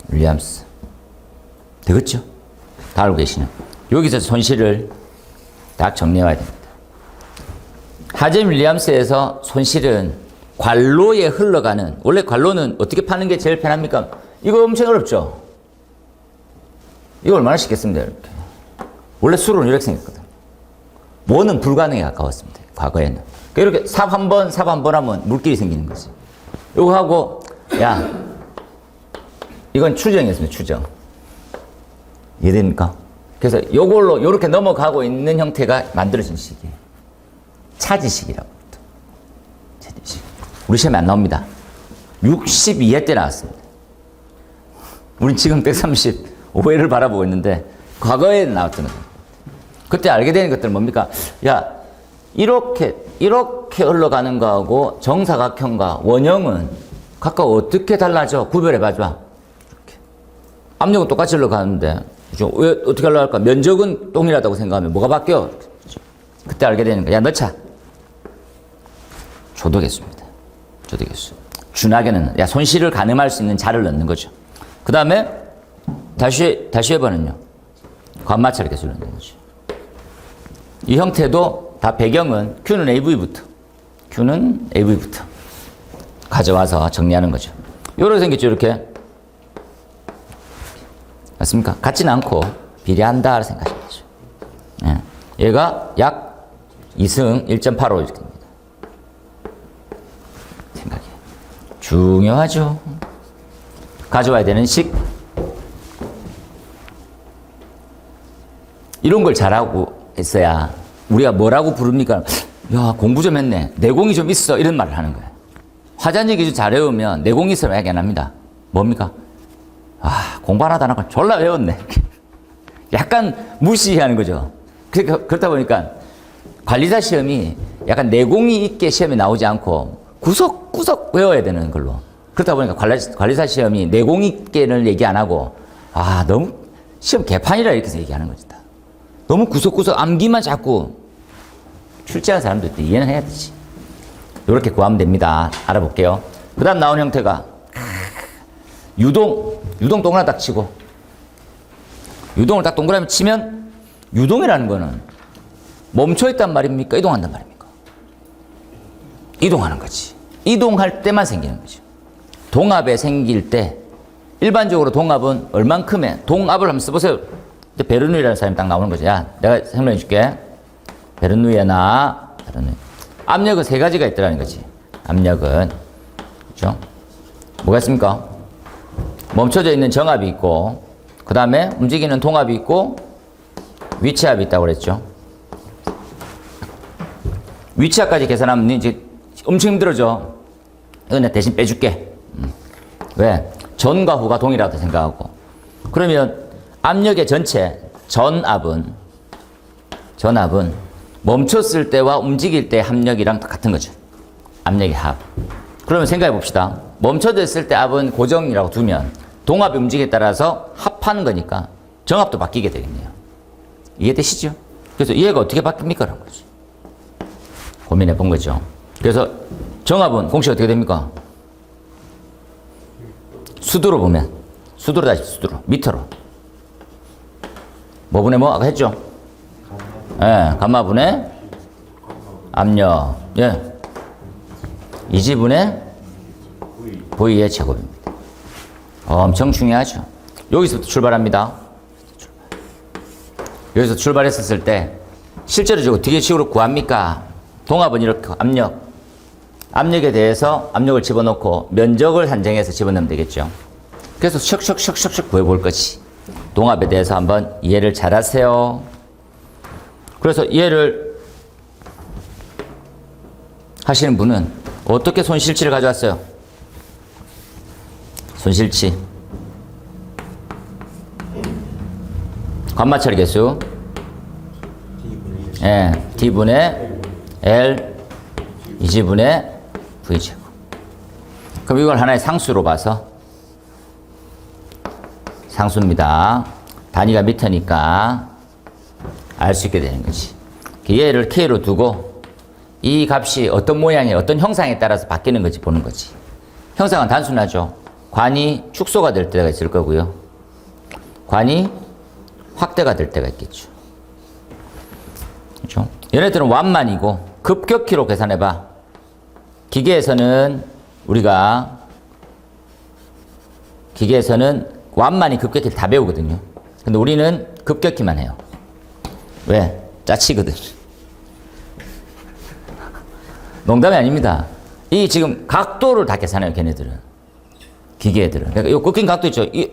윌리엄스. 되겠죠? 다 알고 계시는. 여기서 손실을 딱 정리해야 됩니다. 하젠 윌리엄스에서 손실은 관로에 흘러가는, 원래 관로는 어떻게 파는 게 제일 편합니까? 이거 엄청 어렵죠? 이거 얼마나 쉽겠습니다, 이렇게. 원래 수로는 이렇게 생겼거든. 원은 불가능에 가까웠습니다, 과거에는. 이렇게 삽 한 번 하면 물길이 생기는 거지. 이거 하고, 야, 이건 추정이었습니다, 추정. 이해됩니까? 그래서 이걸로 이렇게 넘어가고 있는 형태가 만들어진 식이에요. 차지식이라고. 차지식. 우리 시험에 안 나옵니다. 62회 때 나왔습니다. 우린 지금 135회를 바라보고 있는데 과거에 나왔던 거예요. 그때 알게 되는 것들은 뭡니까? 야, 이렇게 흘러가는 거하고 정사각형과 원형은 각각 어떻게 달라져? 구별해봐줘. 이렇게. 압력은 똑같이 흘러가는데 그죠? 왜 어떻게 흘러갈까? 면적은 동일하다고 생각하면 뭐가 바뀌어? 그죠? 그때 알게 되는 거야. 야, 넣자. 조도개수입니다. 조도개수. 준하계는 야, 손실을 가늠할 수 있는 자를 넣는 거죠. 그 다음에 다시 해보는요. 관마찰 계수를 넣는 거죠. 이 형태도 다 배경은 Q는 AV부터 가져와서 정리하는 거죠. 요렇게 생겼죠, 이렇게. 맞습니까? 같지는 않고 비례한다 생각하시면 되죠. 예. 얘가 약 2승 1.85 이렇게 됩니다. 생각이 중요하죠. 가져와야 되는 식. 이런 걸 잘하고 했어야 우리가 뭐라고 부릅니까? 야, 공부 좀 했네. 내공이 좀 있어. 이런 말을 하는 거예요. 화자녀 기준 잘 외우면 내공이 있으면 얘기 안 합니다. 뭡니까? 아, 공부 하나도 안 하고 졸라 외웠네. 약간 무시하는 거죠. 그렇다 보니까 관리사 시험이 약간 내공이 있게 시험에 나오지 않고 구석구석 외워야 되는 걸로. 그렇다 보니까 관리사 시험이 내공 있게는 얘기 안 하고 아, 너무 시험 개판이라 이렇게 해서 얘기하는 거지. 너무 구석구석 암기만 자꾸 출제한 사람들도 이해는 해야 되지. 이렇게 구하면 됩니다. 알아볼게요. 그 다음 나온 형태가 유동 동그라미 딱 치고 유동을 딱 동그라미 치면 유동이라는 거는 멈춰있단 말입니까? 이동한단 말입니까? 이동하는 거지. 이동할 때만 생기는 거죠. 동압에 생길 때 일반적으로 동압은 얼만큼의 동압을 한번 써보세요. 베르누이라는 사람이 딱 나오는 거죠. 야, 내가 설명해 줄게. 베르누이나 압력은 세 가지가 있더라는 거지. 압력은 그렇죠? 뭐가 있습니까? 멈춰져 있는 정압이 있고 그 다음에 움직이는 동압이 있고 위치압이 있다고 그랬죠. 위치압까지 계산하면 이제 엄청 힘들어져. 이건 내가 대신 빼줄게. 왜? 전과 후가 동일하다고 생각하고. 그러면 압력의 전체 전압은 멈췄을 때와 움직일 때 합력이랑 같은 거죠. 압력의 합. 그러면 생각해 봅시다. 멈춰졌을 때 압은 고정이라고 두면 동압의 움직임에 따라서 합하는 거니까 정압도 바뀌게 되겠네요. 이해되시죠? 그래서 얘가 어떻게 바뀝니까? 라는 거죠. 고민해 본 거죠. 그래서 정압은 공식 어떻게 됩니까? 수도로 보면 수도로 다시 수도로 미터로 뭐 분의 뭐 아까 했죠? 예, 감마분의 압력 예, 이지분의 V의 제곱입니다. 엄청 중요하죠. 여기서부터 출발합니다. 여기서 출발했었을 때 실제로 저거 어떻게 식으로 구합니까? 동압은 이렇게 압력에 대해서 압력을 집어넣고 면적을 산정해서 집어넣으면 되겠죠. 그래서 슉슉슉슉슉 구해볼 거지. 동압에 대해서 한번 이해를 잘 하세요. 그래서 이해를 하시는 분은 어떻게 손실치를 가져왔어요? 손실치. 관마찰 개수. 예, D분의 L 이지분의 V제곱. 그럼 이걸 하나의 상수로 봐서 상수입니다. 단위가 미터니까 알 수 있게 되는 거지. 얘를 K로 두고 이 값이 어떤 모양이 어떤 형상에 따라서 바뀌는 건지 보는 거지. 형상은 단순하죠. 관이 축소가 될 때가 있을 거고요. 관이 확대가 될 때가 있겠죠. 그렇죠? 얘네들은 완만이고 급격히로 계산해봐. 기계에서는 완만히 급격히를 다 배우거든요. 근데 우리는 급격히만 해요. 왜? 짜치거든. 농담이 아닙니다. 이 지금 각도를 다 계산해요, 걔네들은. 기계애들은. 그러니까 이 꺾인 각도 있죠. 이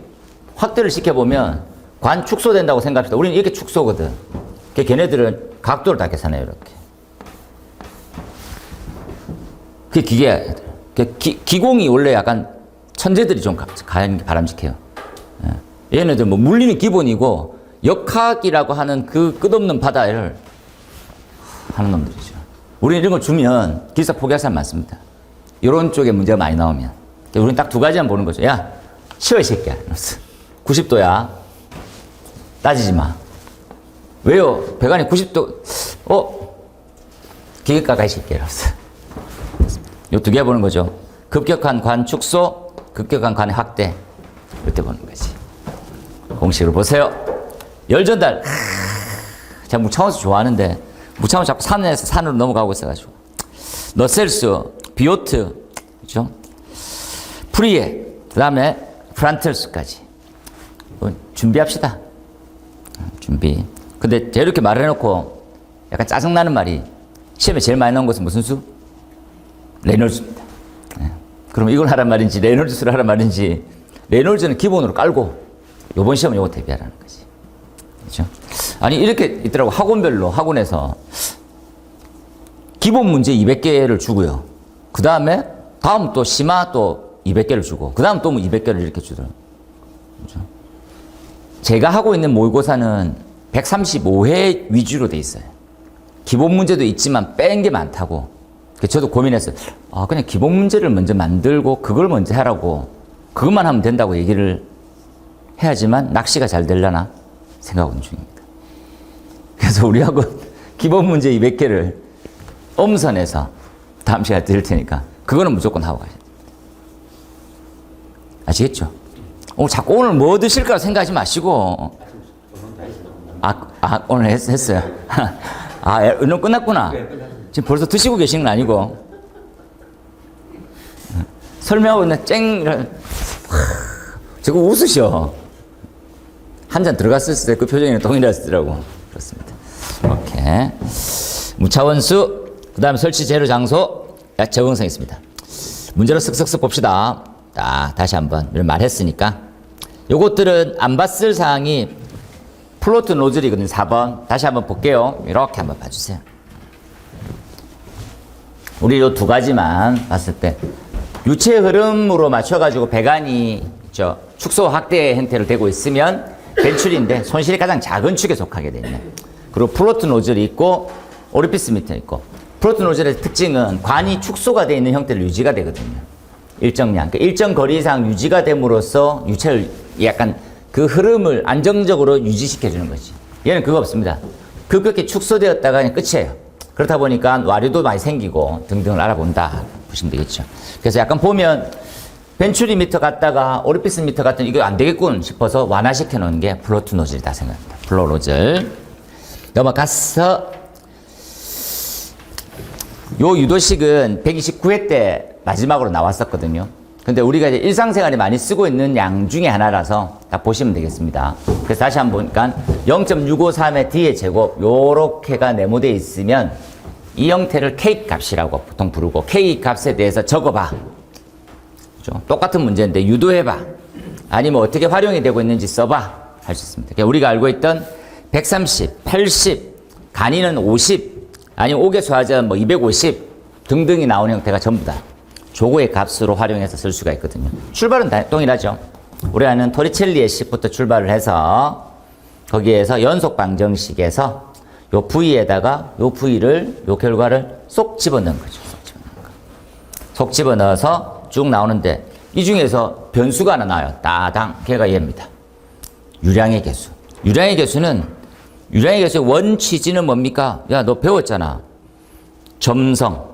확대를 시켜보면 관 축소된다고 생각합시다. 우리는 이렇게 축소거든. 걔네들은 각도를 다 계산해요, 이렇게. 그게 기계애들. 기공이 원래 약간 천재들이 좀 가는 게 바람직해요. 얘네들 뭐 물리는 기본이고 역학이라고 하는 그 끝없는 바다를 하는 놈들이죠. 우리는 이런 걸 주면 기사 포기할 사람 많습니다. 이런 쪽에 문제가 많이 나오면. 우리는 딱 두 가지만 보는 거죠. 야, 쉬어, 이 새끼야. 90도야. 따지지 마. 왜요? 배관이 90도, 기계 가까이 새끼야. 이 두 개 보는 거죠. 급격한 관 축소, 급격한 관의 확대. 이때 보는 거지. 공식을 보세요. 열 전달. 제가 무차원수 좋아하는데 무차원 자꾸 산에서 산으로 넘어가고 있어가지고 너셀스, 비오트, 그죠? 프리에, 그 다음에 프란텔스까지 준비합시다. 준비. 근데 제가 이렇게 말해놓고 약간 짜증나는 말이 시험에 제일 많이 나온 것은 무슨 수? 레놀즈입니다. 그럼 이걸 하란 말인지 레놀즈 수를 하란 말인지 레놀즈는 기본으로 깔고 요번 시험은 요거 대비하라는 거지. 그렇죠? 아니 이렇게 있더라고. 학원별로 학원에서 기본 문제 200개를 주고요. 그 다음에 다음 또 심화 또 200개를 주고 그 다음 또 200개를 이렇게 주더라고요. 그렇죠? 제가 하고 있는 모의고사는 135회 위주로 돼 있어요. 기본 문제도 있지만 뺀 게 많다고. 저도 고민했어요. 그냥 기본 문제를 먼저 만들고 그걸 먼저 하라고 그것만 하면 된다고 얘기를 해야지만 낚시가 잘 되려나 생각하고 있는 중입니다. 그래서 우리 학원 기본 문제 200개를 엄선해서 다음 시간에 드릴 테니까 그거는 무조건 하고 가야 됩니다. 아시겠죠? 자꾸 오늘 뭐 드실까 생각하지 마시고 오늘 했어요. 운동 끝났구나. 지금 벌써 드시고 계시는 건 아니고 설명하고 있는 저거 웃으셔. 한 잔 들어갔을 때 그 표정이 동일하시더라고. 그렇습니다. 오케이. 무차원수, 그 다음에 설치 재료 장소, 적응성 있습니다. 문제로 쓱쓱쓱 봅시다. 다시 한번 말했으니까. 요것들은 안 봤을 사항이 플로트 노즐이거든요. 4번. 다시 한번 볼게요. 이렇게 한번 봐주세요. 우리 요 두 가지만 봤을 때 유체 흐름으로 맞춰가지고 배관이 축소 확대 형태로 되고 있으면 벤출인데 손실이 가장 작은 축에 속하게 되네. 그리고 플로트 노즐이 있고 오리피스 밑에 있고 플로트 노즐의 특징은 관이 축소가 되어 있는 형태로 유지가 되거든요. 일정량, 그러니까 일정 거리 이상 유지가 됨으로써 유체를 약간 그 흐름을 안정적으로 유지시켜주는 거지. 얘는 그거 없습니다. 급격히 축소되었다가 그냥 끝이에요. 그렇다 보니까 와류도 많이 생기고 등등을 알아본다 보시면 되겠죠. 그래서 약간 보면 벤츄리 미터 갔다가 오리피스 미터 갔더니 이거 안 되겠군 싶어서 완화시켜 놓은 게 플로트 노즐이다 생각합니다. 플로 노즐. 넘어가서 요 유도식은 129회 때 마지막으로 나왔었거든요. 근데 우리가 이제 일상생활에 많이 쓰고 있는 양 중에 하나라서 딱 보시면 되겠습니다. 그래서 다시 한번 보니까 0.653의 D의 제곱 요렇게가 네모되어 있으면 이 형태를 K 값이라고 보통 부르고 K 값에 대해서 적어봐. 그렇죠? 똑같은 문제인데 유도해봐. 아니면 어떻게 활용이 되고 있는지 써봐. 할 수 있습니다. 그러니까 우리가 알고 있던 130, 80, 간이는 50, 아니면 5개 수하전 뭐 250 등등이 나오는 형태가 전부 다 조고의 값으로 활용해서 쓸 수가 있거든요. 출발은 다 동일하죠. 우리 아는 토리첼리의 식부터 출발을 해서 거기에서 연속 방정식에서 요 V에다가 요 V를 요 결과를 쏙 집어넣은 거죠. 속 집어넣어서 쭉 나오는데 이 중에서 변수가 하나 나와요. 따당. 걔가 얘입니다. 유량의 개수. 유량의 개수의 원 취지는 뭡니까? 야, 너 배웠잖아. 점성.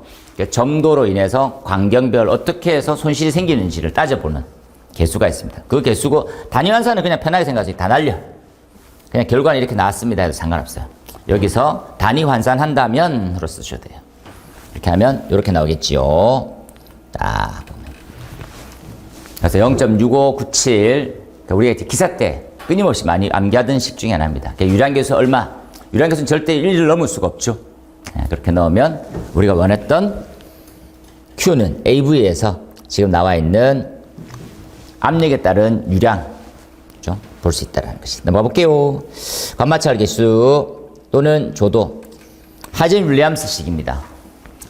점도로 인해서 광경별 어떻게 해서 손실이 생기는지를 따져보는 개수가 있습니다. 그 개수고 단위 환산은 그냥 편하게 생각하세요. 다 날려. 그냥 결과는 이렇게 나왔습니다 해도 상관없어요. 여기서 단위 환산한다면으로 쓰셔야 돼요. 이렇게 하면 이렇게 나오겠지요. 딱 보면. 그래서 0.6597 우리가 기사 때 끊임없이 많이 암기하던 식 중에 하나입니다. 유량계수 얼마? 유량계수는 절대 1을 넘을 수가 없죠. 그렇게 넣으면 우리가 원했던 Q는 AV에서 지금 나와 있는 압력에 따른 유량 볼 수 있다는 것이. 넘어가 볼게요. 관마찰 개수 또는 조도. 하진 윌리엄스식입니다.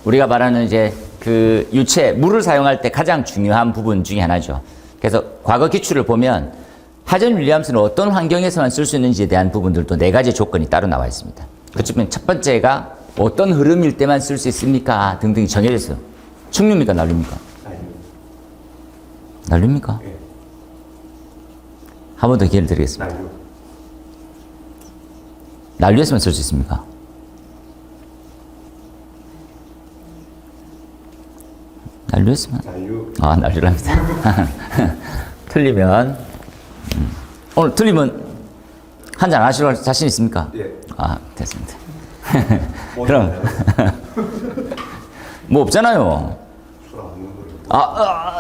우리가 말하는 이제 그 유체, 물을 사용할 때 가장 중요한 부분 중에 하나죠. 그래서 과거 기출을 보면 하진 윌리엄스는 어떤 환경에서만 쓸 수 있는지에 대한 부분들도 4가지 조건이 따로 나와 있습니다. 그렇지만 첫 번째가 어떤 흐름일 때만 쓸 수 있습니까? 등등이 정해져 있어요. 충류입니까? 난류입니까? 난류입니까? 네. 한 번 더 기회를 드리겠습니다. 난류에서만 쓸 수 있습니까? 난류에서만? 아, 난류랍니다. 틀리면 오늘 틀리면 한잔 하실 자신 있습니까? 예. 아, 됐습니다. 그럼 뭐 없잖아요.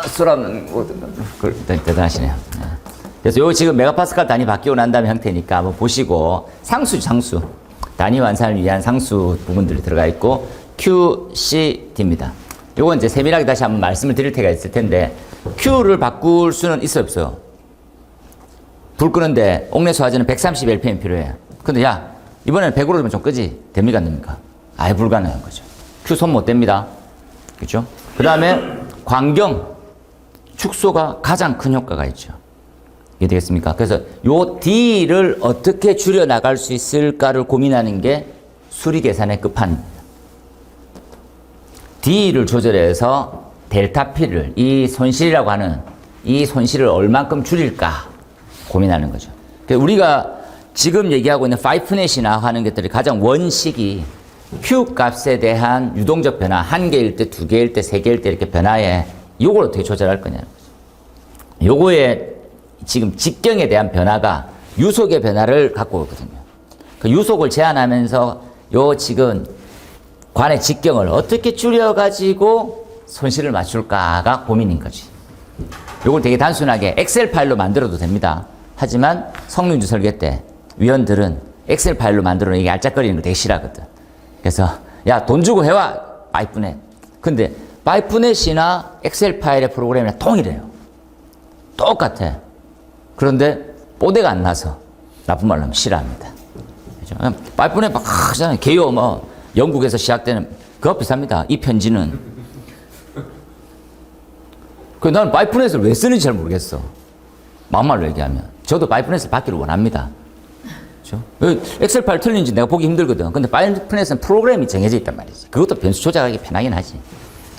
술 없는 대단하시네요. 그래서 요 지금 메가파스칼 단위 바뀌고 난 다음에 형태니까 한번 보시고 상수 단위 완산을 위한 상수 부분들이 들어가 있고 QCD입니다. 요건 이제 세밀하게 다시 한번 말씀을 드릴 때가 있을 텐데 Q를 바꿀 수는 있어요, 없어요? 불 끄는데 옥내수 화재는 130 LPM 필요해요. 근데 야, 이번에는 100으로 되면 좀 끄지. 됩니까, 안 됩니까? 아예 불가능한 거죠. Q 손 못 댑니다. 그렇죠? 그 다음에 광경 축소가 가장 큰 효과가 있죠. 이게 되겠습니까? 그래서 요 D를 어떻게 줄여 나갈 수 있을까를 고민하는 게 수리 계산의 끝판입니다. D를 조절해서 델타 P를 이 손실이라고 하는 이 손실을 얼만큼 줄일까 고민하는 거죠. 그래서 우리가 지금 얘기하고 있는 5넷이나 하는 것들이 가장 원식이 Q 값에 대한 유동적 변화, 1개일 때, 2개일 때, 3개일 때 이렇게 변화에 요걸 어떻게 조절할 거냐는 거죠. 요거에 지금 직경에 대한 변화가 유속의 변화를 갖고 오거든요. 그 유속을 제한하면서 요 지금 관의 직경을 어떻게 줄여가지고 손실을 맞출까가 고민인 거지. 요걸 되게 단순하게 엑셀 파일로 만들어도 됩니다. 하지만 성능주 설계 때 위원들은 엑셀 파일로 만들어 놓은 이게 알짝거리는 거 되게 싫어하거든. 그래서 야, 돈 주고 해와. 파이프넷. 근데 파이프넷이나 엑셀 파일의 프로그램이랑 통일해요. 똑같아. 그런데 뽀대가 안 나서 나쁜 말로 하면 싫어합니다. 그렇죠? 파이프넷 막 하잖아요. 개요 뭐 영국에서 시작되는 그거 비쌉니다. 이 편지는. 그 나는 파이프넷을 왜 쓰는지 잘 모르겠어. 막말로 얘기하면. 저도 파이프넷을 받기를 원합니다. 그렇죠? 엑셀 파일 틀린지 내가 보기 힘들거든. 근데 파일 플랫에서는 프로그램이 정해져 있단 말이지. 그것도 변수 조작하기 편하긴 하지.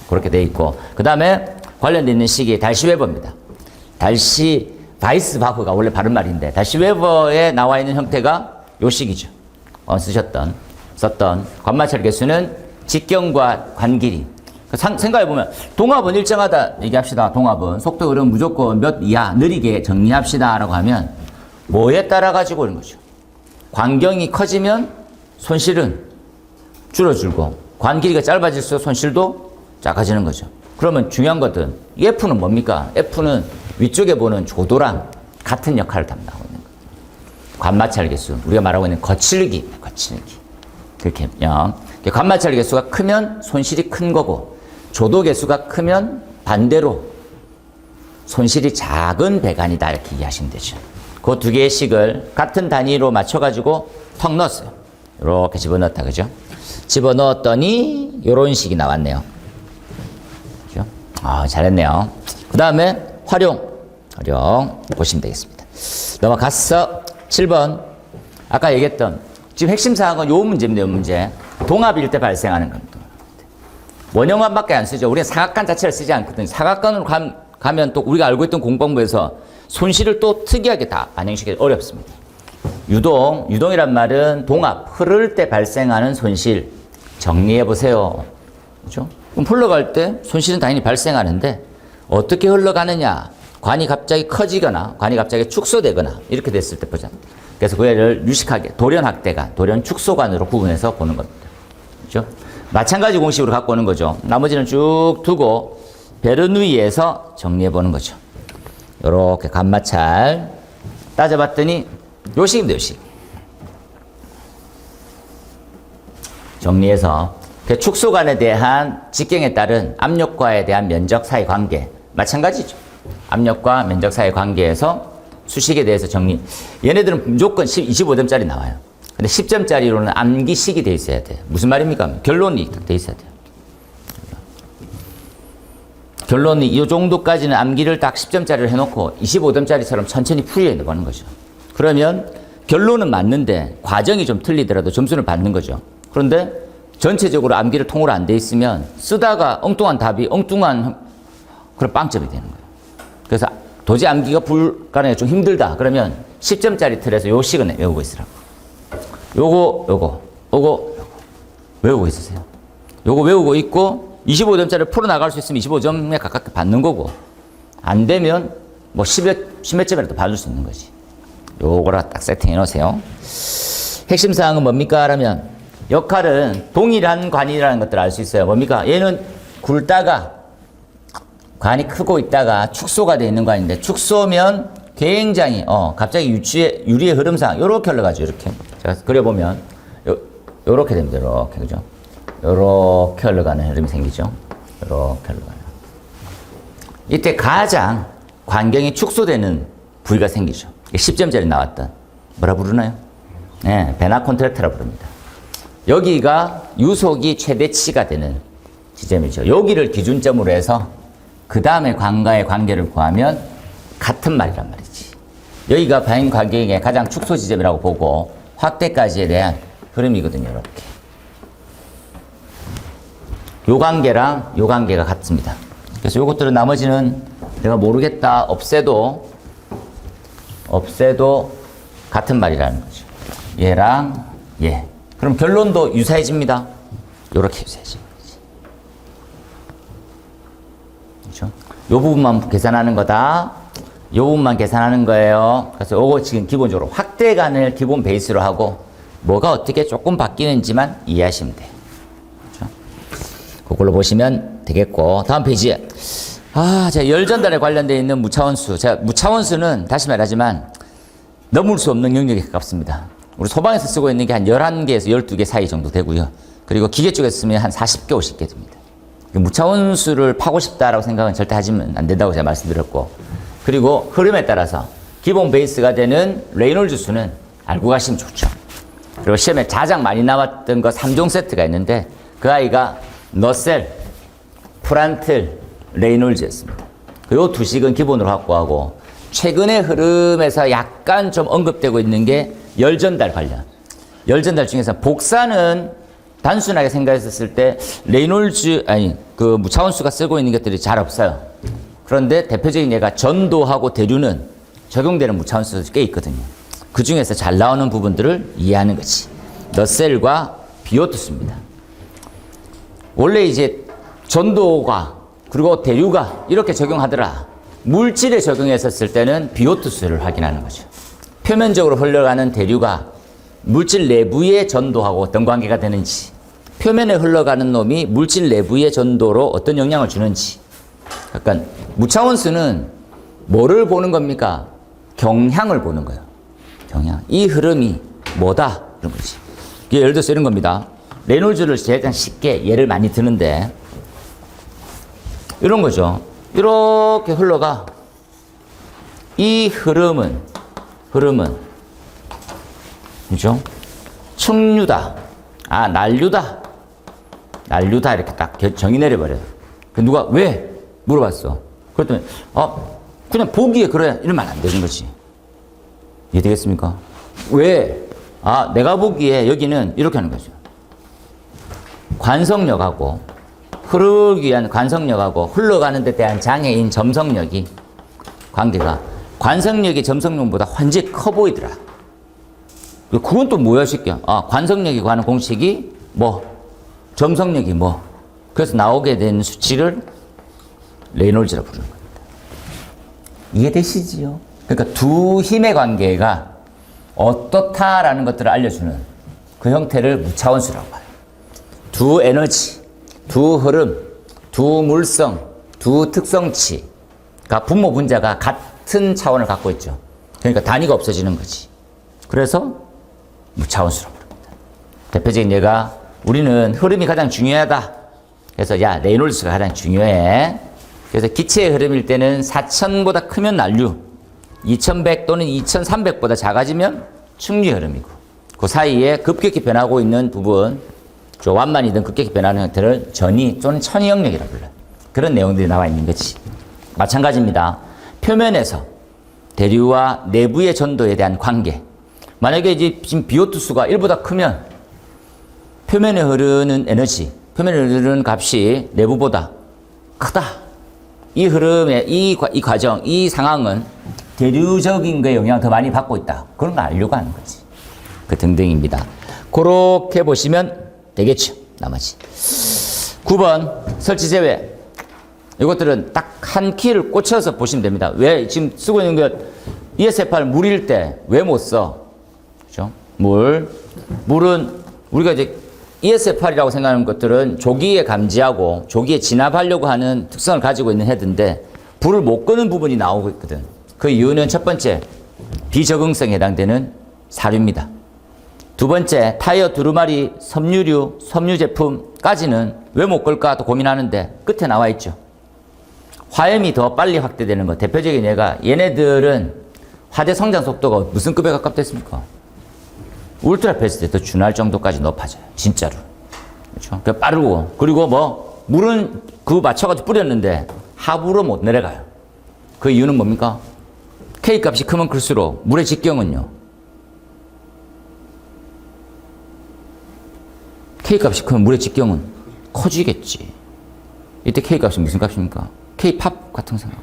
그렇게 돼 있고. 그 다음에 관련돼 있는 식이 달시 웨버입니다. 달시 바이스 바흐가 원래 바른 말인데 달시 웨버에 나와 있는 형태가 요 식이죠. 썼던 관마찰 개수는 직경과 관길이. 생각해보면 동합은 일정하다 얘기합시다. 동합은 속도 흐름 무조건 몇 이하 느리게 정리합시다 라고 하면 뭐에 따라 가지고 오는 거죠. 관경이 커지면 손실은 줄어들고 관길이가 짧아질수록 손실도 작아지는 거죠. 그러면 중요한 것은 F는 뭡니까? F는 위쪽에 보는 조도랑 같은 역할을 담당하고 있는 거예요. 관마찰 개수, 우리가 말하고 있는 거칠기. 그렇게요. 관마찰 개수가 크면 손실이 큰 거고 조도 개수가 크면 반대로 손실이 작은 배관이다 이렇게 이해하시면 되죠. 그 두 개의 식을 같은 단위로 맞춰가지고 턱 넣었어요. 이렇게 집어넣었다, 그죠? 집어넣었더니 이런 식이 나왔네요. 그죠? 잘했네요. 그 다음에 활용 보시면 되겠습니다. 넘어갔어. 7번. 아까 얘기했던 지금 핵심 사항은 요 문제입니다. 요 문제. 동합일 때 발생하는 겁니다. 원형관밖에 안 쓰죠. 우리는 사각관 자체를 쓰지 않거든요. 사각관으로 가면 또 우리가 알고 있던 공방부에서 손실을 또 특이하게 다 반영시키기 어렵습니다. 유동이란 말은 동합, 흐를 때 발생하는 손실. 정리해 보세요. 그죠? 그럼 흘러갈 때 손실은 당연히 발생하는데 어떻게 흘러가느냐? 관이 갑자기 커지거나 관이 갑자기 축소되거나 이렇게 됐을 때 보자. 그래서 그 애를 유식하게 돌연확대관, 돌연축소관으로 구분해서 보는 겁니다. 그죠? 마찬가지 공식으로 갖고 오는 거죠. 나머지는 쭉 두고 베르누이에서 정리해 보는 거죠. 요렇게 관마찰 따져봤더니 요 식입니다. 요 식. 정리해서 축소관에 대한 직경에 따른 압력과에 대한 면적 사이 관계 마찬가지죠. 압력과 면적 사이 관계에서 수식에 대해서 정리. 얘네들은 무조건 25점짜리 나와요. 근데 10점짜리로는 암기식이 돼 있어야 돼요. 무슨 말입니까? 결론이 돼 있어야 돼요. 결론이 이 정도까지는 암기를 딱 10점짜리를 해놓고 25점짜리처럼 천천히 풀이해 보는 거죠. 그러면 결론은 맞는데 과정이 좀 틀리더라도 점수를 받는 거죠. 그런데 전체적으로 암기를 통으로 안 돼 있으면 쓰다가 엉뚱한 답이 엉뚱한 그런 빵점이 되는 거예요. 그래서 도저히 암기가 불가능해 좀 힘들다. 그러면 10점짜리 틀에서 요 식은 외우고 있으라고. 요거 외우고 있으세요. 요거 외우고 있고 25점짜리 풀어나갈 수 있으면 25점에 가깝게 받는 거고 안 되면 뭐 10몇 점이라도 받을 수 있는 거지. 요거랑 딱 세팅해 놓으세요. 핵심 사항은 뭡니까? 라면 역할은 동일한 관이라는 것들을 알 수 있어요. 뭡니까? 얘는 굵다가 관이 크고 있다가 축소가 되어 있는 관인데 축소면 굉장히 갑자기 유리의 흐름상 요렇게 흘러가죠. 이렇게 제가 그려보면 요렇게 됩니다. 요렇게 그죠? 요렇게 흘러가는 흐름이 생기죠. 요렇게 흘러가는. 이때 가장 관경이 축소되는 부위가 생기죠. 10점짜리 나왔던 뭐라 부르나요? 네, 베나 콘트랙트라 부릅니다. 여기가 유속이 최대치가 되는 지점이죠. 여기를 기준점으로 해서 그 다음에 관과의 관계를 구하면 같은 말이란 말이지. 여기가 바인 관경의 가장 축소 지점이라고 보고 확대까지에 대한 흐름이거든요. 이렇게. 요 관계랑 요 관계가 같습니다. 그래서 요것들은 나머지는 내가 모르겠다 없애도 같은 말이라는 거죠. 얘랑 얘. 그럼 결론도 유사해집니다. 요렇게 유사해집니다. 그렇죠? 요 부분만 계산하는 거다. 요 부분만 계산하는 거예요. 그래서 요거 지금 기본적으로 확대간을 기본 베이스로 하고 뭐가 어떻게 조금 바뀌는지만 이해하시면 돼요. 그렇죠? 그걸로 보시면 되겠고 다음 페이지에 제가 열 전달에 관련되어 있는 무차원수. 제가 무차원수는 다시 말하지만 넘을 수 없는 영역에 가깝습니다. 우리 소방에서 쓰고 있는 게 한 11개에서 12개 사이 정도 되고요. 그리고 기계 쪽에서 쓰면 한 40개, 50개 됩니다. 무차원수를 파고 싶다라고 생각은 절대 하시면 안 된다고 제가 말씀드렸고, 그리고 흐름에 따라서 기본 베이스가 되는 레이놀즈 수는 알고 가시면 좋죠. 그리고 시험에 가장 많이 나왔던 거 3종 세트가 있는데 그 아이가 너셀, 프란틀, 레이놀즈였습니다. 요 두 식은 기본으로 갖고 하고 최근의 흐름에서 약간 좀 언급되고 있는 게 열 전달 관련. 열 전달 중에서 복사는 단순하게 생각했을 때 레이놀즈 그 무차원수가 쓰고 있는 것들이 잘 없어요. 그런데 대표적인 예가 전도하고 대류는 적용되는 무차원수가 꽤 있거든요. 그 중에서 잘 나오는 부분들을 이해하는 거지. 너셀과 비오투스입니다. 원래 이제 전도가 그리고 대류가 이렇게 적용하더라. 물질에 적용했었을 때는 비오투스를 확인하는 거죠. 표면적으로 흘러가는 대류가 물질 내부에 전도하고 어떤 관계가 되는지, 표면에 흘러가는 놈이 물질 내부의 전도로 어떤 영향을 주는지. 약간 무차원수는 뭐를 보는 겁니까? 경향을 보는 거예요. 경향. 이 흐름이 뭐다? 이런 거지. 예를 들어서 이런 겁니다. 레놀즈를 제일 쉽게 예를 많이 드는데 이런 거죠. 이렇게 흘러가. 이 흐름은 그죠? 충류다. 난류다. 난류다. 이렇게 딱 정의 내려버려요. 그 누가 왜? 물어봤어. 그랬더니, 그냥 보기에 그래. 이러면 안 되는 거지. 이해되겠습니까? 왜? 내가 보기에 여기는 이렇게 하는 거죠. 관성력하고, 흐르기 위한 관성력하고, 흘러가는 데 대한 장애인 점성력이, 관계가, 관성력이 점성력보다 완전히 커 보이더라. 그건 또 뭐야, 새끼야? 관성력이 구하는 공식이 뭐, 점성력이 뭐. 그래서 나오게 된 수치를 레이놀즈라 부르는 겁니다. 이해되시지요? 그러니까 두 힘의 관계가 어떻다라는 것들을 알려주는 그 형태를 무차원수라고 봐요. 두 에너지, 두 흐름, 두 물성, 두 특성치가 분모 분자가 같은 차원을 갖고 있죠. 그러니까 단위가 없어지는 거지. 그래서 무차원수라고 부릅니다. 대표적인 예가 우리는 흐름이 가장 중요하다. 그래서 레이놀즈가 가장 중요해. 그래서 기체의 흐름일 때는 4000보다 크면 난류, 2100 또는 2300보다 작아지면 충류 흐름이고, 그 사이에 급격히 변하고 있는 부분, 완만이든 급격히 변하는 형태를 전이 또는 천이 영역이라고 불러요. 그런 내용들이 나와 있는 거지. 마찬가지입니다. 표면에서 대류와 내부의 전도에 대한 관계. 만약에 이제 지금 비오투수가 1보다 크면 표면에 흐르는 에너지, 표면에 흐르는 값이 내부보다 크다. 이 흐름의 이 과정, 이 상황은 대류적인 거에 영향을 더 많이 받고 있다. 그런 거 알려고 하는 거지. 그 등등입니다. 그렇게 보시면 되겠죠. 나머지. 9번 설치 제외. 이것들은 딱 한 키를 꽂혀서 보시면 됩니다. 왜 지금 쓰고 있는 것 ESFR 물일 때 왜 못 써? 그죠? 물은 우리가 이제 ESFR이라고 생각하는 것들은 조기에 감지하고 조기에 진압하려고 하는 특성을 가지고 있는 헤드인데 불을 못 끄는 부분이 나오고 있거든. 그 이유는 첫 번째, 비적응성에 해당되는 사료입니다. 두 번째, 타이어 두루마리, 섬유류, 섬유 제품까지는 왜 못 끌까 또 고민하는데 끝에 나와 있죠. 화염이 더 빨리 확대되는 것. 대표적인 예가 얘네들은 화재 성장 속도가 무슨 급에 가깝겠습니까? 울트라 패스트에 더 준할 정도까지 높아져요. 진짜로. 그렇죠? 빠르고. 그리고 물은 그 맞춰가지고 뿌렸는데 하부로 못 내려가요. 그 이유는 뭡니까? K 값이 크면 클수록 물의 직경은요. K 값이 크면 물의 직경은 커지겠지. 이때 K 값이 무슨 값입니까? K 팝 같은 거 생각.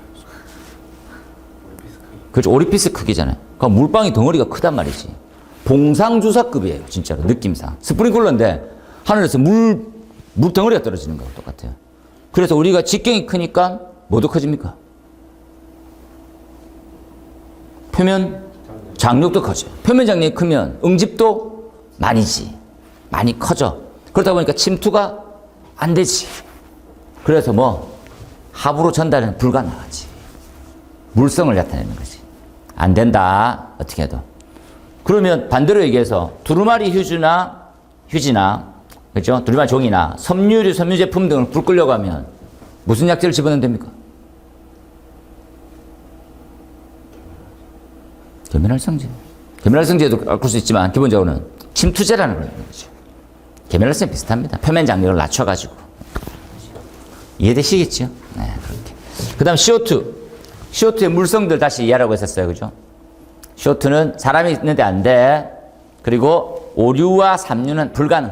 그렇죠. 오리피스 크기잖아요. 그러니까 물방울 덩어리가 크단 말이지. 봉상주사급이에요. 진짜로. 느낌상. 스프링클러인데 하늘에서 물 덩어리가 떨어지는 거하고 똑같아요. 그래서 우리가 직경이 크니까 뭐도 커집니까? 표면 장력도 커져요. 표면 장력이 크면 응집도 많이 커져. 그러다 보니까 침투가 안 되지. 그래서 하부로 전달은 불가능하지. 물성을 나타내는 거지. 안 된다. 어떻게 해도. 그러면 반대로 얘기해서 두루마리 휴지나 그렇죠? 두루마리 종이나 섬유류, 섬유 제품 등을 불 끄려고 하면 무슨 약재를 집어넣으면 됩니까? 계면활성제. 계면활성제도 끌 수 있지만 기본적으로는 침투제라는 걸 있는 거죠. 계면활성 비슷합니다. 표면 장력을 낮춰가지고. 이해되시겠죠? 네, 그렇게. 그 다음 CO2. CO2의 물성들 다시 이해하라고 했었어요. 그죠? CO2는 사람이 있는데 안 돼. 그리고 오류와 삼류는 불가능.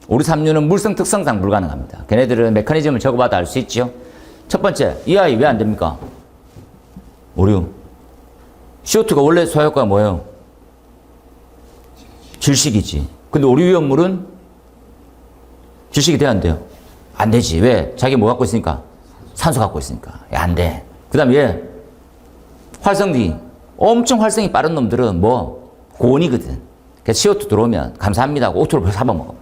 오류, 삼류는 물성 특성상 불가능합니다. 걔네들은 메커니즘을 적어봐도 알 수 있죠. 첫 번째, 이 아이 왜 안 됩니까? 오류. CO2가 원래 소화효과가 뭐예요? 질식이지. 근데 오류 위험물은 질식이 돼야 안 돼요? 안 되지. 왜? 자기 뭐 갖고 있으니까? 산소 갖고 있으니까. 야, 안 돼. 그 다음에 얘 활성비. 엄청 활성이 빠른 놈들은 뭐 고온이거든. 그래서 CO2 들어오면 감사합니다 하고 오토를 잡아먹어버려.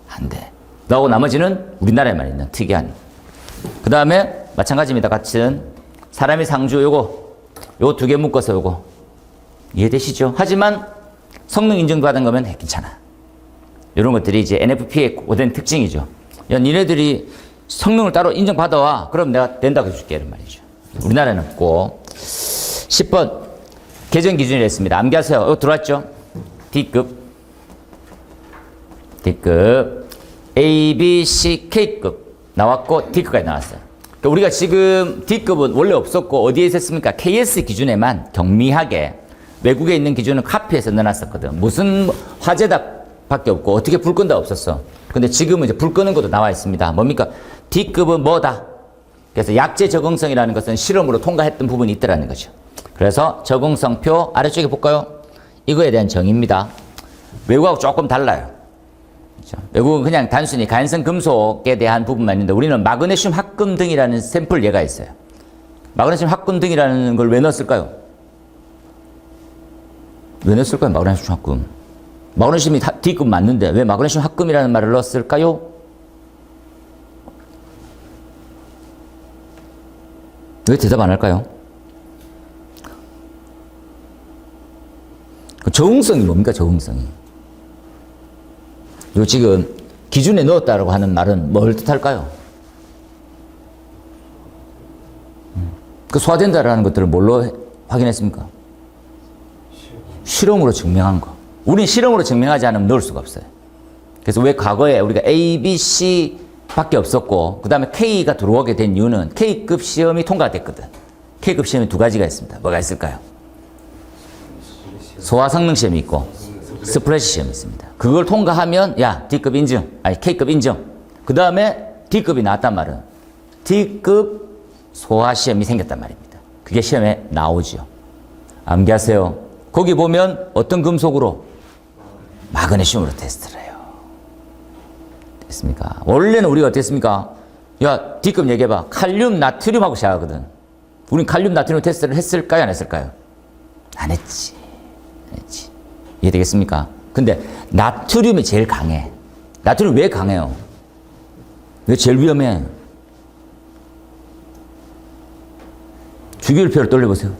안 돼. 나오고 나머지는 우리나라에만 있는 특이한. 그 다음에 마찬가지입니다. 같은 사람이 상주 요거 2개 묶어서 요거 이해되시죠? 하지만 성능 인증받은 거면 괜찮아. 이런 것들이 이제 NFP의 고된 특징이죠. 야, 니네들이 성능을 따로 인정받아와. 그럼 내가 된다고 해줄게. 이런 말이죠. 우리나라는 없고. 10번 개정 기준이 됐습니다. 암기하세요. 들어왔죠? D급 A, B, C, K급 나왔고 D급까지 나왔어요. 그러니까 우리가 지금 D급은 원래 없었고 어디에 있었습니까? KS 기준에만 경미하게 외국에 있는 기준은 카피해서 넣어놨었거든. 무슨 화재다 밖에 없고 어떻게 불 끈다 없었어. 근데 지금은 이제 불 끄는 것도 나와 있습니다. 뭡니까? D급은 뭐다? 그래서 약재 적응성이라는 것은 실험으로 통과했던 부분이 있더라는 거죠. 그래서 적응성표 아래쪽에 볼까요? 이거에 대한 정의입니다. 외국하고 조금 달라요. 그렇죠? 외국은 그냥 단순히 가연성 금속에 대한 부분만 있는데 우리는 마그네슘 합금 등이라는 샘플 예가 있어요. 마그네슘 합금 등이라는 걸 왜 넣었을까요? 왜 넣었을까요? 마그네슘 합금. 마그네슘이 D급 맞는데 왜 마그네슘 합금이라는 말을 넣었을까요? 왜 대답 안 할까요? 적응성이 뭡니까? 적응성이. 요 지금 기준에 넣었다라고 하는 말은 뭘 뜻할까요? 그 소화된다라는 것들을 뭘로 확인했습니까? 실험으로 증명한 거. 우린 실험으로 증명하지 않으면 넣을 수가 없어요. 그래서 왜 과거에 우리가 A, B, C 밖에 없었고 그 다음에 K가 들어오게 된 이유는 K급 시험이 통과됐거든. K급 시험이 2가지가 있습니다. 뭐가 있을까요? 소화 성능 시험이 있고 스프레시 시험이 있습니다. 그걸 통과하면 야 D급 인증, 아니 K급 인증. 그 다음에 D급이 나왔단 말은 D급 소화 시험이 생겼단 말입니다. 그게 시험에 나오죠. 암기하세요. 거기 보면 어떤 금속으로? 마그네슘으로 테스트를 해요. 됐습니까? 원래는 우리가 어땠습니까? 야 D급 얘기해봐. 칼륨, 나트륨하고 시작하거든. 우린 칼륨, 나트륨 테스트를 했을까요? 안 했을까요? 안 했지. 이해되겠습니까? 근데 나트륨이 제일 강해. 나트륨이 왜 강해요? 왜 제일 위험해? 주기율표를 돌려보세요.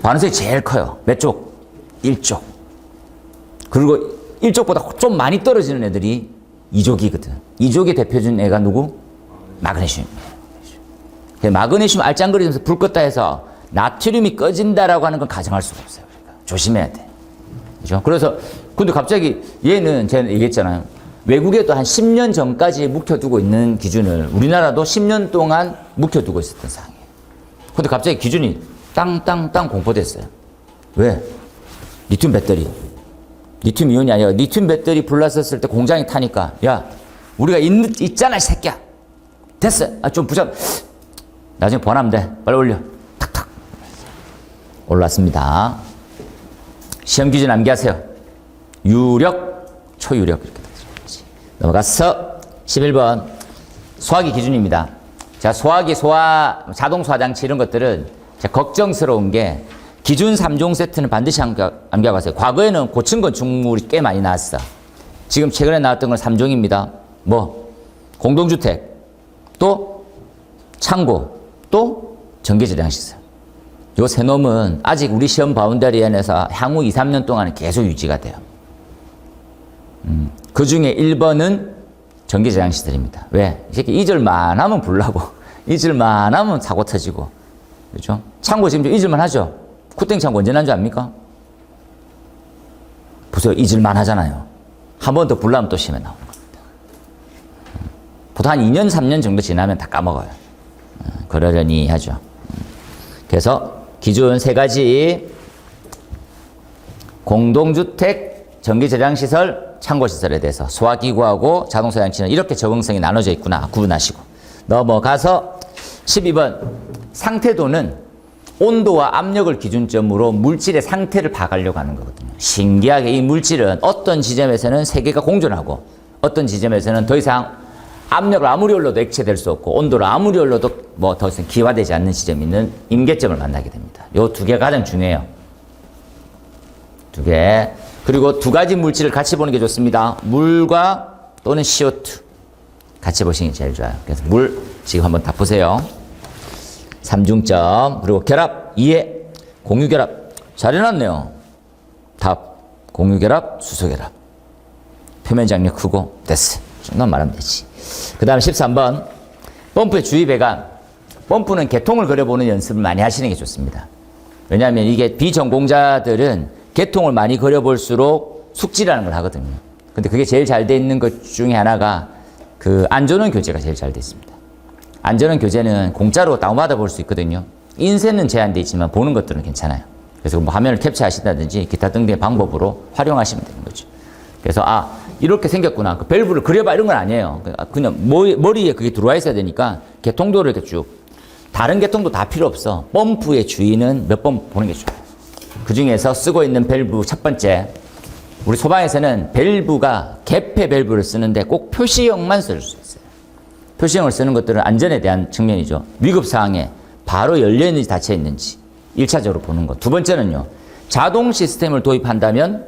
반응성이 제일 커요. 몇 쪽? 1쪽. 그리고 1쪽보다 좀 많이 떨어지는 애들이 2족이거든. 2족의 대표적인 애가 누구? 마그네슘이에요. 마그네슘 알짱거리면서 불 껐다 해서 나트륨이 꺼진다라고 하는 건 가정할 수가 없어요. 그러니까 조심해야 돼. 그죠? 그래서, 근데 갑자기 얘는 제가 얘기했잖아요. 외국에도 한 10년 전까지 묵혀두고 있는 기준을 우리나라도 10년 동안 묵혀두고 있었던 상황이에요. 근데 갑자기 기준이 땅땅땅 공포됐어요. 왜? 리튬 배터리. 리튬 이온이 아니라 리튬 배터리 불났었을 때 공장이 타니까 야, 우리가 있잖아, 이 새끼야. 됐어. 아, 좀 부자. 나중에 번하면 돼. 빨리 올려. 탁탁. 올랐습니다. 시험 기준 암기하세요. 유력, 초유력 이렇게 되죠. 넘어가서 11번 소화기 기준입니다. 자, 소화기, 자동 소화장치 이런 것들은 걱정스러운 게 기준 3종 세트는 반드시 암기하고 가세요. 과거에는 고층 건축물이 꽤 많이 나왔어. 지금 최근에 나왔던 건 3종입니다. 뭐? 공동주택, 또 창고, 또 전기저장시설. 요 세 놈은 아직 우리 시험 바운더리 안에서 향후 2, 3년 동안은 계속 유지가 돼요. 그 중에 1번은 전기저장시설입니다. 왜? 이 새끼 잊을만 하면 불나고, 잊을만 하면 사고 터지고. 그렇죠? 창고 지금 좀 잊을만 하죠? 쿠땡 창고 언제 난 줄 압니까? 보세요. 잊을만 하잖아요. 한 번 더 불나면 또 시험에 나오는 겁니다. 보통 한 2년, 3년 정도 지나면 다 까먹어요. 그러려니 하죠. 그래서 기준 3가지 공동주택, 전기저장시설, 창고시설에 대해서 소화기구하고 자동사장치는 이렇게 적응성이 나눠져 있구나 구분하시고 넘어가서 12번 상태도는 온도와 압력을 기준점으로 물질의 상태를 봐가려고 하는 거거든요. 신기하게 이 물질은 어떤 지점에서는 세계가 공존하고 어떤 지점에서는 더 이상 압력을 아무리 올려도 액체될 수 없고 온도를 아무리 올려도 뭐 더 이상 기화되지 않는 지점이 있는 임계점을 만나게 됩니다. 요 두 개가 가장 중요해요. 두 개. 그리고 두 가지 물질을 같이 보는 게 좋습니다. 물과 또는 CO2 같이 보시는 게 제일 좋아요. 그래서 물 지금 한번 다 보세요. 삼중점 그리고 결합 이해 공유결합 잘 해놨네요. 답 공유결합 수소결합 표면 장력 크고 됐어. 정도만 말하면 되지. 그 다음 13번 펌프의 주의 배관. 펌프는 개통을 그려보는 연습을 많이 하시는 게 좋습니다. 왜냐하면 이게 비전공자들은 개통을 많이 그려볼수록 숙지라는 걸 하거든요. 근데 그게 제일 잘 돼 있는 것 중에 하나가 그 안전원 교재가 제일 잘 돼 있습니다. 안전원 교재는 공짜로 다운받아 볼 수 있거든요. 인쇄는 제한돼 있지만 보는 것들은 괜찮아요. 그래서 뭐 화면을 캡처하신다든지 기타 등등의 방법으로 활용하시면 되는 거죠. 그래서 이렇게 생겼구나. 그 밸브를 그려봐 이런 건 아니에요. 그냥 머리에 그게 들어와 있어야 되니까 개통도를 이렇게 쭉 다른 개통도 다 필요 없어. 펌프의 주의는 몇 번 보는 게 좋아요. 그 중에서 쓰고 있는 밸브 첫 번째 우리 소방에서는 밸브가 개폐 밸브를 쓰는데 꼭 표시형만 쓸 수 있어요. 표시형을 쓰는 것들은 안전에 대한 측면이죠. 위급사항에 바로 열려있는지 닫혀있는지 1차적으로 보는 것. 두 번째는요. 자동 시스템을 도입한다면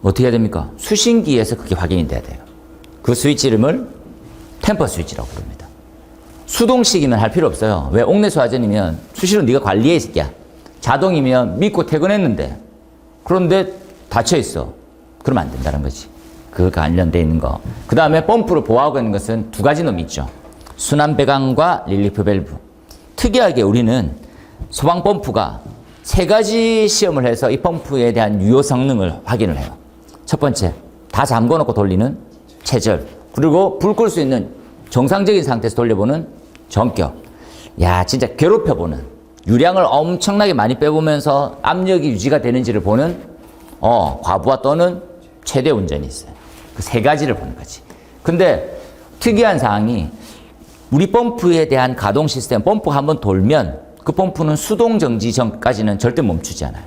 어떻게 해야 됩니까? 수신기에서 그게 확인이 돼야 돼요. 그 스위치 이름을 템퍼 스위치라고 부릅니다. 수동식이면 할 필요 없어요. 왜? 옥내수화전이면 수시로 네가 관리해 이 새끼야. 자동이면 믿고 퇴근했는데 그런데 닫혀있어. 그러면 안 된다는 거지. 그 관련되어 있는 거. 그 다음에 펌프를 보호하고 있는 것은 두 가지 놈이 있죠. 순환배관과 릴리프 밸브. 특이하게 우리는 소방 펌프가 세 가지 시험을 해서 이 펌프에 대한 유효 성능을 확인을 해요. 첫 번째, 다 잠궈놓고 돌리는 체절. 그리고 불 끌 수 있는 정상적인 상태에서 돌려보는 전격. 야, 진짜 괴롭혀보는. 유량을 엄청나게 많이 빼보면서 압력이 유지가 되는지를 보는 과부하 또는 최대 운전이 있어요. 그 세 가지를 보는 거지. 근데 특이한 사항이 우리 펌프에 대한 가동 시스템, 펌프 한번 돌면 그 펌프는 수동 정지 전까지는 절대 멈추지 않아요.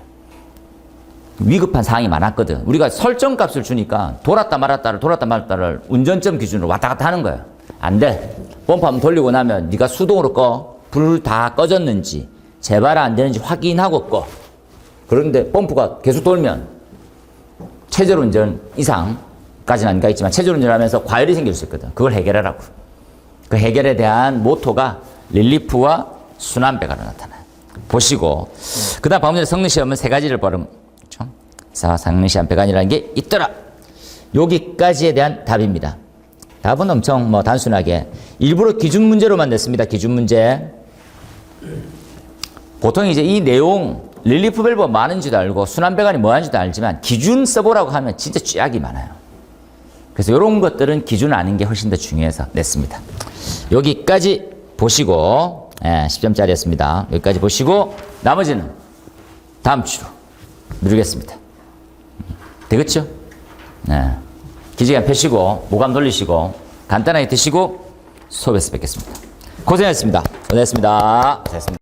위급한 사항이 많았거든. 우리가 설정 값을 주니까 돌았다 말았다를 운전점 기준으로 왔다 갔다 하는 거예요. 안 돼. 펌프 한번 돌리고 나면 네가 수동으로 꺼. 불 다 꺼졌는지 재발 안 되는지 확인하고 꺼. 그런데 펌프가 계속 돌면 체절 운전 이상까지는 안 가있지만 체절 운전을 하면서 과열이 생길 수 있거든. 그걸 해결하라고. 그 해결에 대한 모토가 릴리프와 순환배관으로 나타나요. 보시고 그 다음 방금 전에 성능시험은 세 가지를 보름. 그렇죠? 자, 성능시험 배관이라는 게 있더라. 여기까지에 대한 답입니다. 답은 엄청 단순하게 일부러 기준 문제로만 냈습니다. 기준 문제. 보통 이제 이 내용 릴리프 밸브가 많은지도 알고 순환배관이 뭐하는지도 알지만 기준 써보라고 하면 진짜 쥐약이 많아요. 그래서 이런 것들은 기준 아는 게 훨씬 더 중요해서 냈습니다. 여기까지 보시고 10점짜리였습니다. 여기까지 보시고 나머지는 다음 주로 누르겠습니다. 되겠죠? 네. 기지개 펴시고 모감 돌리시고 간단하게 드시고 수업에서 뵙겠습니다. 고생하셨습니다. 고생했습니다. 고생했습니다.